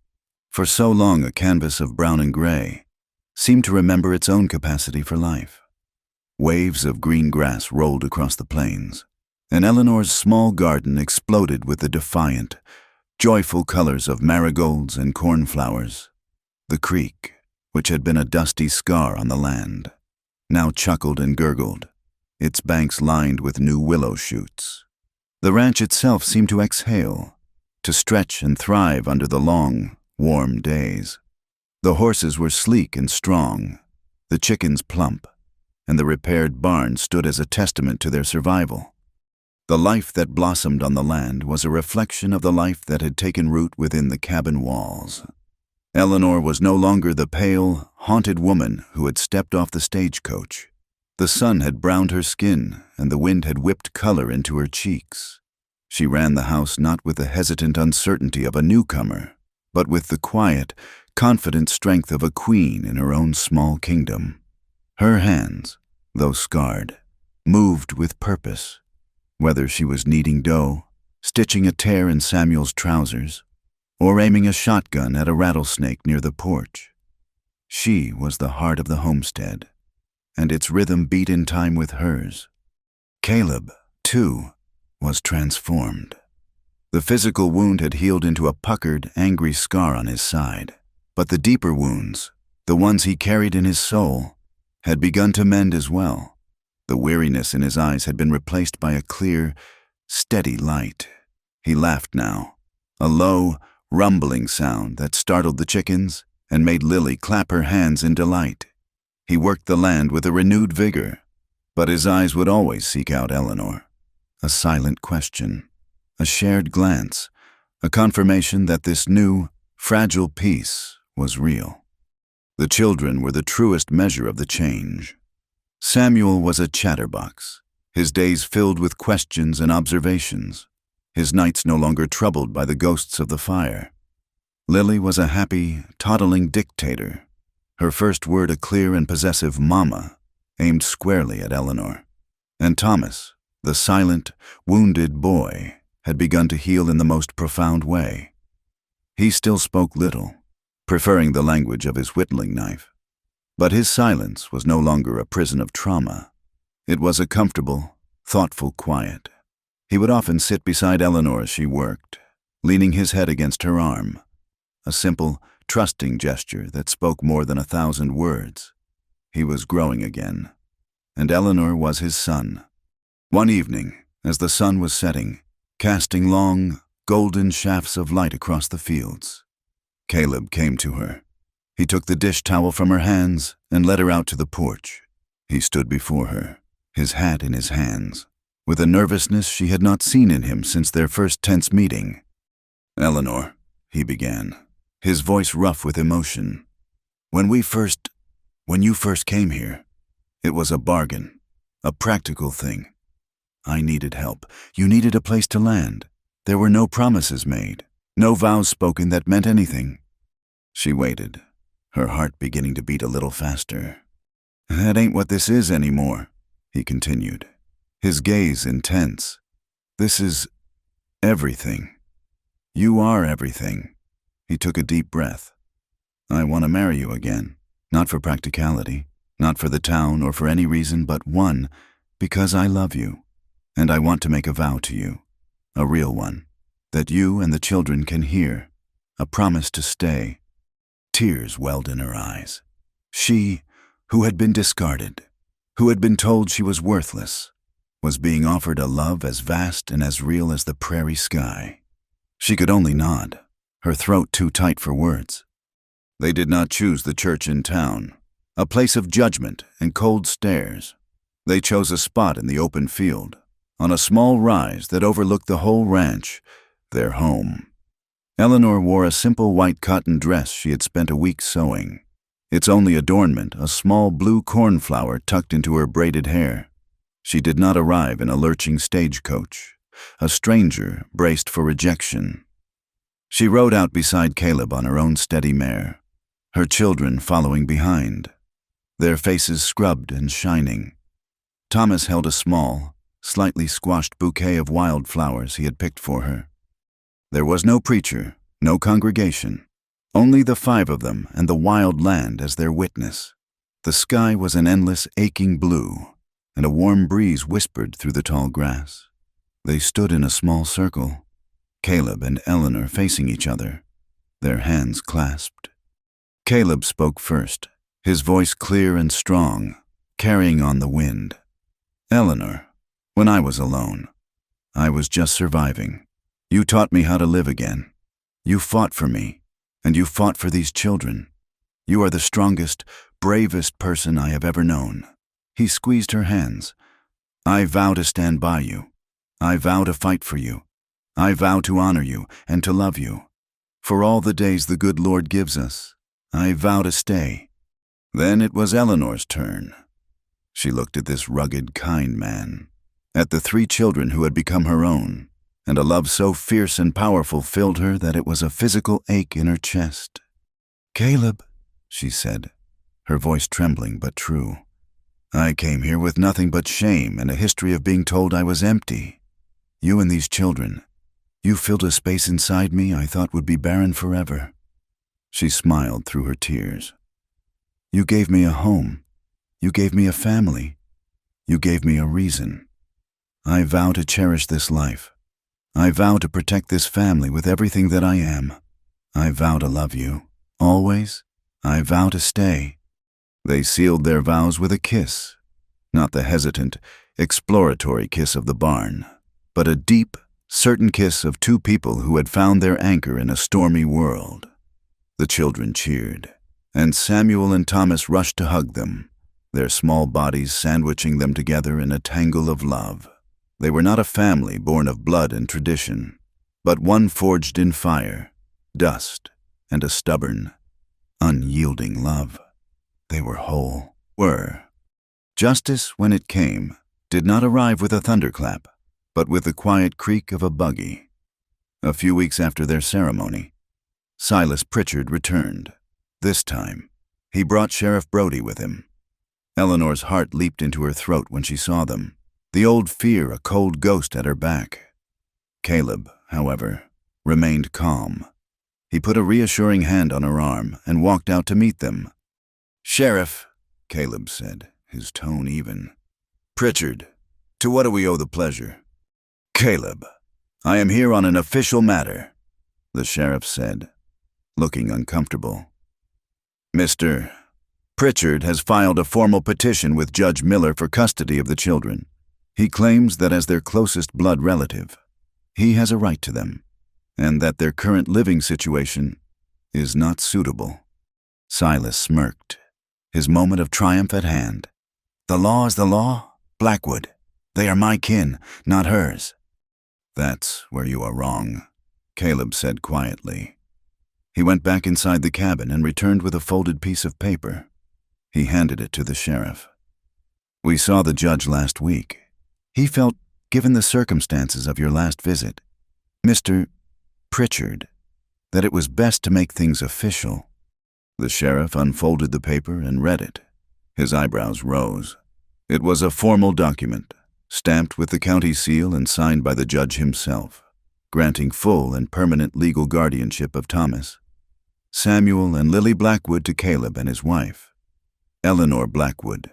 for so long a canvas of brown and gray, seemed to remember its own capacity for life. Waves of green grass rolled across the plains, and Eleanor's small garden exploded with the defiant, joyful colors of marigolds and cornflowers. The creek, which had been a dusty scar on the land, now chuckled and gurgled, its banks lined with new willow shoots. The ranch itself seemed to exhale, to stretch and thrive under the long, warm days. The horses were sleek and strong, the chickens plump, and the repaired barn stood as a testament to their survival. The life that blossomed on the land was a reflection of the life that had taken root within the cabin walls. Eleanor was no longer the pale, haunted woman who had stepped off the stagecoach. The sun had browned her skin, and the wind had whipped color into her cheeks. She ran the house not with the hesitant uncertainty of a newcomer, but with the quiet, confident strength of a queen in her own small kingdom. Her hands, though scarred, moved with purpose, whether she was kneading dough, stitching a tear in Samuel's trousers, or aiming a shotgun at a rattlesnake near the porch. She was the heart of the homestead, and its rhythm beat in time with hers. Caleb, too, was transformed. The physical wound had healed into a puckered, angry scar on his side, but the deeper wounds, the ones he carried in his soul, had begun to mend as well. The weariness in his eyes had been replaced by a clear, steady light. He laughed now, a low, rumbling sound that startled the chickens and made Lily clap her hands in delight. He worked the land with a renewed vigor, but his eyes would always seek out Eleanor. A silent question, a shared glance, a confirmation that this new, fragile peace was real. The children were the truest measure of the change. Samuel was a chatterbox, his days filled with questions and observations, his nights no longer troubled by the ghosts of the fire. Lily was a happy, toddling dictator, her first word a clear and possessive mama, aimed squarely at Eleanor. And Thomas, the silent, wounded boy, had begun to heal in the most profound way. He still spoke little, preferring the language of his whittling knife. But his silence was no longer a prison of trauma. It was a comfortable, thoughtful quiet. He would often sit beside Eleanor as she worked, leaning his head against her arm, a simple, trusting gesture that spoke more than 1,000 words. He was growing again, and Eleanor was his son. One evening, as the sun was setting, casting long, golden shafts of light across the fields, Caleb came to her. He took the dish towel from her hands and led her out to the porch. He stood before her, his hat in his hands, with a nervousness she had not seen in him since their first tense meeting. "Eleanor," he began, his voice rough with emotion, when you first came here, it was a bargain, a practical thing. I needed help. You needed a place to land. There were no promises made, no vows spoken that meant anything." She waited, her heart beginning to beat a little faster. "That ain't what this is anymore," he continued, his gaze intense. "This is everything. You are everything." He took a deep breath. "I want to marry you again, not for practicality, not for the town or for any reason but one, because I love you, and I want to make a vow to you, a real one, that you and the children can hear, a promise to stay." Tears welled in her eyes. She, who had been discarded, who had been told she was worthless, was being offered a love as vast and as real as the prairie sky. She could only nod, her throat too tight for words. They did not choose the church in town, a place of judgment and cold stares. They chose a spot in the open field, on a small rise that overlooked the whole ranch, their home. Eleanor wore a simple white cotton dress she had spent a week sewing, its only adornment a small blue cornflower tucked into her braided hair. She did not arrive in a lurching stagecoach, a stranger braced for rejection. She rode out beside Caleb on her own steady mare, her children following behind, their faces scrubbed and shining. Thomas held a small, slightly squashed bouquet of wildflowers he had picked for her. There was no preacher, no congregation, only the 5 of them and the wild land as their witness. The sky was an endless, aching blue, and a warm breeze whispered through the tall grass. They stood in a small circle, Caleb and Eleanor facing each other, their hands clasped. Caleb spoke first, his voice clear and strong, carrying on the wind. "Eleanor, when I was alone, I was just surviving. You taught me how to live again. You fought for me, and you fought for these children. You are the strongest, bravest person I have ever known." He squeezed her hands. "I vow to stand by you. I vow to fight for you. I vow to honor you and to love you. For all the days the good Lord gives us, I vow to stay." Then it was Eleanor's turn. She looked at this rugged, kind man, at the 3 children who had become her own, and a love so fierce and powerful filled her that it was a physical ache in her chest. "Caleb," she said, her voice trembling but true, "I came here with nothing but shame and a history of being told I was empty. You and these children, you filled a space inside me I thought would be barren forever." She smiled through her tears. "You gave me a home. You gave me a family. You gave me a reason. I vow to cherish this life. I vow to protect this family with everything that I am. I vow to love you, always. I vow to stay." They sealed their vows with a kiss, not the hesitant, exploratory kiss of the barn, but a deep, certain kiss of 2 people who had found their anchor in a stormy world. The children cheered, and Samuel and Thomas rushed to hug them, their small bodies sandwiching them together in a tangle of love. They were not a family born of blood and tradition, but one forged in fire, dust, and a stubborn, unyielding love. They were whole. Justice, when it came, did not arrive with a thunderclap, but with the quiet creak of a buggy. A few weeks after their ceremony, Silas Pritchard returned. This time, he brought Sheriff Brody with him. Eleanor's heart leaped into her throat when she saw them, the old fear a cold ghost at her back. Caleb, however, remained calm. He put a reassuring hand on her arm and walked out to meet them. "Sheriff," Caleb said, his tone even. "Pritchard, to what do we owe the pleasure?" "Caleb, I am here on an official matter," the sheriff said, looking uncomfortable. "Mr. Pritchard has filed a formal petition with Judge Miller for custody of the children. He claims that as their closest blood relative, he has a right to them, and that their current living situation is not suitable." Silas smirked, his moment of triumph at hand. "The law is the law, Blackwood. They are my kin, not hers." "That's where you are wrong," Caleb said quietly. He went back inside the cabin and returned with a folded piece of paper. He handed it to the sheriff. "We saw the judge last week. He felt, given the circumstances of your last visit, Mr. Pritchard, that it was best to make things official." The sheriff unfolded the paper and read it. His eyebrows rose. It was a formal document, stamped with the county seal and signed by the judge himself, granting full and permanent legal guardianship of Thomas, Samuel, and Lily Blackwood to Caleb and his wife, Eleanor Blackwood.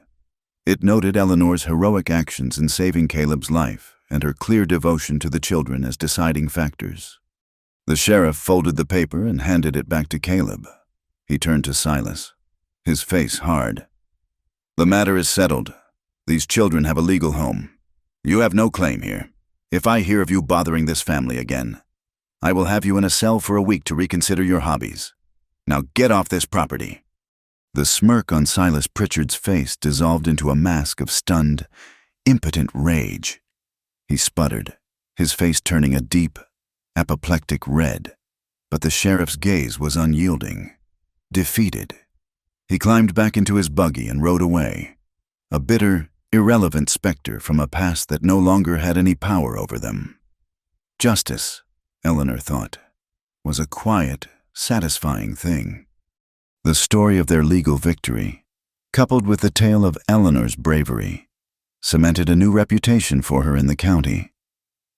It noted Eleanor's heroic actions in saving Caleb's life and her clear devotion to the children as deciding factors. The sheriff folded the paper and handed it back to Caleb. He turned to Silas, his face hard. "The matter is settled. These children have a legal home. You have no claim here. If I hear of you bothering this family again, I will have you in a cell for a week to reconsider your hobbies. Now get off this property." The smirk on Silas Pritchard's face dissolved into a mask of stunned, impotent rage. He sputtered, his face turning a deep, apoplectic red, but the sheriff's gaze was unyielding, defeated. He climbed back into his buggy and rode away, a bitter, irrelevant specter from a past that no longer had any power over them. Justice, Eleanor thought, was a quiet, satisfying thing. The story of their legal victory, coupled with the tale of Eleanor's bravery, cemented a new reputation for her in the county.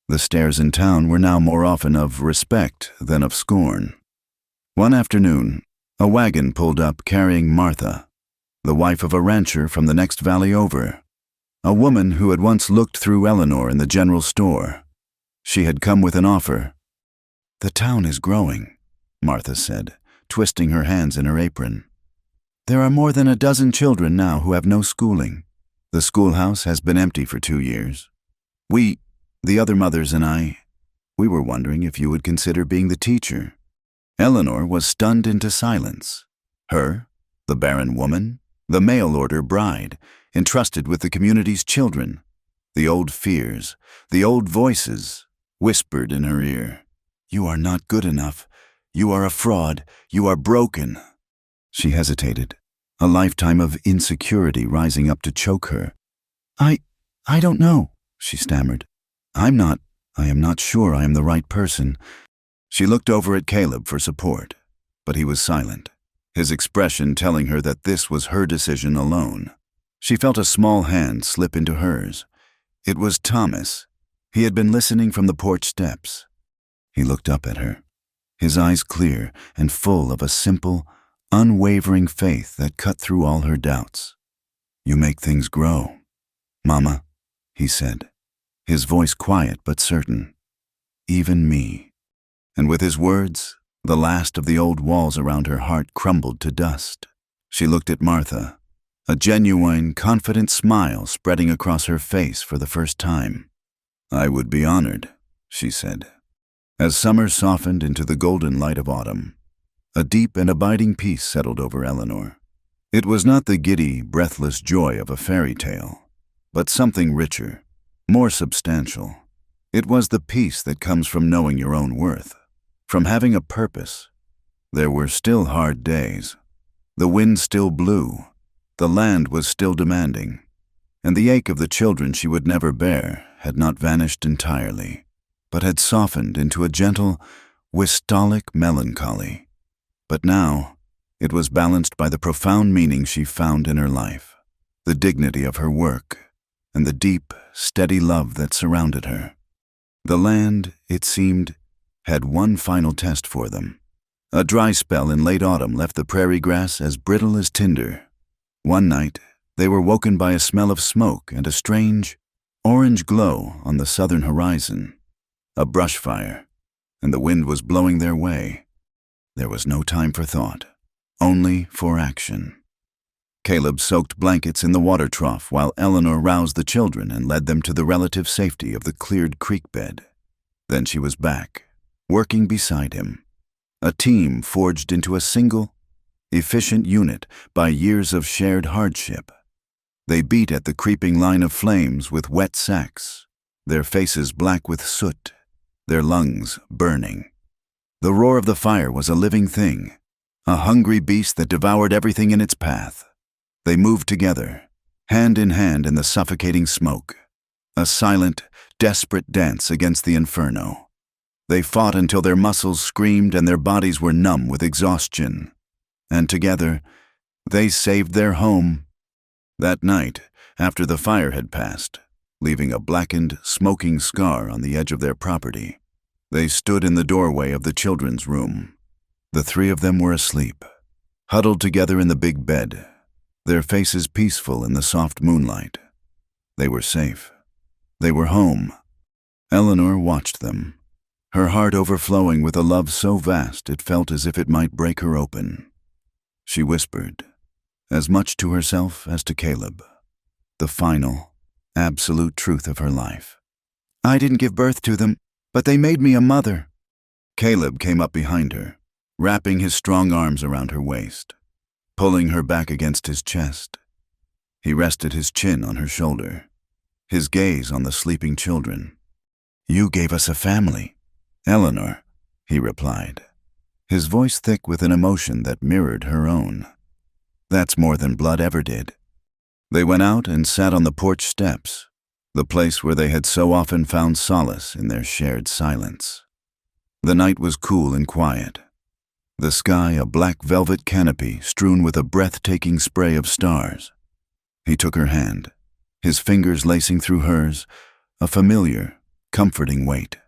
The stares in town were now more often of respect than of scorn. One afternoon, a wagon pulled up carrying Martha, the wife of a rancher from the next valley over, a woman who had once looked through Eleanor in the general store. She had come with an offer. "The town is growing," Martha said, twisting her hands in her apron. "There are more than a dozen children now who have no schooling. The schoolhouse has been empty for 2 years. The other mothers and I, we were wondering if you would consider being the teacher." Eleanor was stunned into silence. Her, the barren woman, the mail-order bride, entrusted with the community's children. The old fears, the old voices, whispered in her ear. "You are not good enough. You are a fraud. You are broken." She hesitated, a lifetime of insecurity rising up to choke her. I don't know," she stammered. I am not sure I am the right person." She looked over at Caleb for support, but he was silent, his expression telling her that this was her decision alone. She felt a small hand slip into hers. It was Thomas. He had been listening from the porch steps. He looked up at her, his eyes clear and full of a simple, unwavering faith that cut through all her doubts. "You make things grow, Mama," he said, his voice quiet but certain. "Even me." And with his words, the last of the old walls around her heart crumbled to dust. She looked at Martha, a genuine, confident smile spreading across her face for the first time. "I would be honored," she said. As summer softened into the golden light of autumn, a deep and abiding peace settled over Eleanor. It was not the giddy, breathless joy of a fairy tale, but something richer, more substantial. It was the peace that comes from knowing your own worth, from having a purpose. There were still hard days. The wind still blew. The land was still demanding. And the ache of the children she would never bear had not vanished entirely, but had softened into a gentle, wistolic melancholy. But now, it was balanced by the profound meaning she found in her life, the dignity of her work, and the deep, steady love that surrounded her. The land, it seemed, had one final test for them. A dry spell in late autumn left the prairie grass as brittle as tinder. One night, they were woken by a smell of smoke and a strange, orange glow on the southern horizon. A brush fire, and the wind was blowing their way. There was no time for thought, only for action. Caleb soaked blankets in the water trough while Eleanor roused the children and led them to the relative safety of the cleared creek bed. Then she was back, working beside him. A team forged into a single, efficient unit by years of shared hardship. They beat at the creeping line of flames with wet sacks, their faces black with soot, their lungs burning. The roar of the fire was a living thing, a hungry beast that devoured everything in its path. They moved together, hand in hand in the suffocating smoke, a silent, desperate dance against the inferno. They fought until their muscles screamed and their bodies were numb with exhaustion. And together, they saved their home. That night, after the fire had passed, leaving a blackened, smoking scar on the edge of their property, they stood in the doorway of the children's room. The three of them were asleep, huddled together in the big bed, their faces peaceful in the soft moonlight. They were safe. They were home. Eleanor watched them, her heart overflowing with a love so vast it felt as if it might break her open. She whispered, as much to herself as to Caleb, the final, absolute truth of her life. "I didn't give birth to them, but they made me a mother." Caleb came up behind her, wrapping his strong arms around her waist, pulling her back against his chest. He rested his chin on her shoulder, his gaze on the sleeping children. "You gave us a family, Eleanor," he replied, his voice thick with an emotion that mirrored her own. "That's more than blood ever did." They went out and sat on the porch steps, the place where they had so often found solace in their shared silence. The night was cool and quiet. The sky a black velvet canopy strewn with a breathtaking spray of stars. He took her hand, his fingers lacing through hers, a familiar, comforting weight.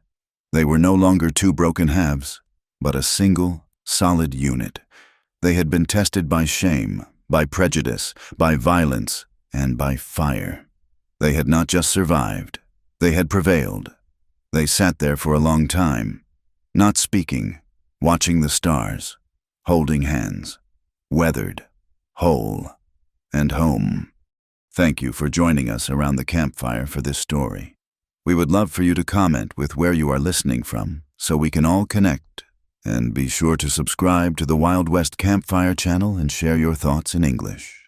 They were no longer two broken halves, but a single, solid unit. They had been tested by shame, by prejudice, by violence, and by fire. They had not just survived, they had prevailed. They sat there for a long time, not speaking, watching the stars, holding hands, weathered, whole, and home. Thank you for joining us around the campfire for this story. We would love for you to comment with where you are listening from so we can all connect, and be sure to subscribe to the Wild West Campfire channel and share your thoughts in English.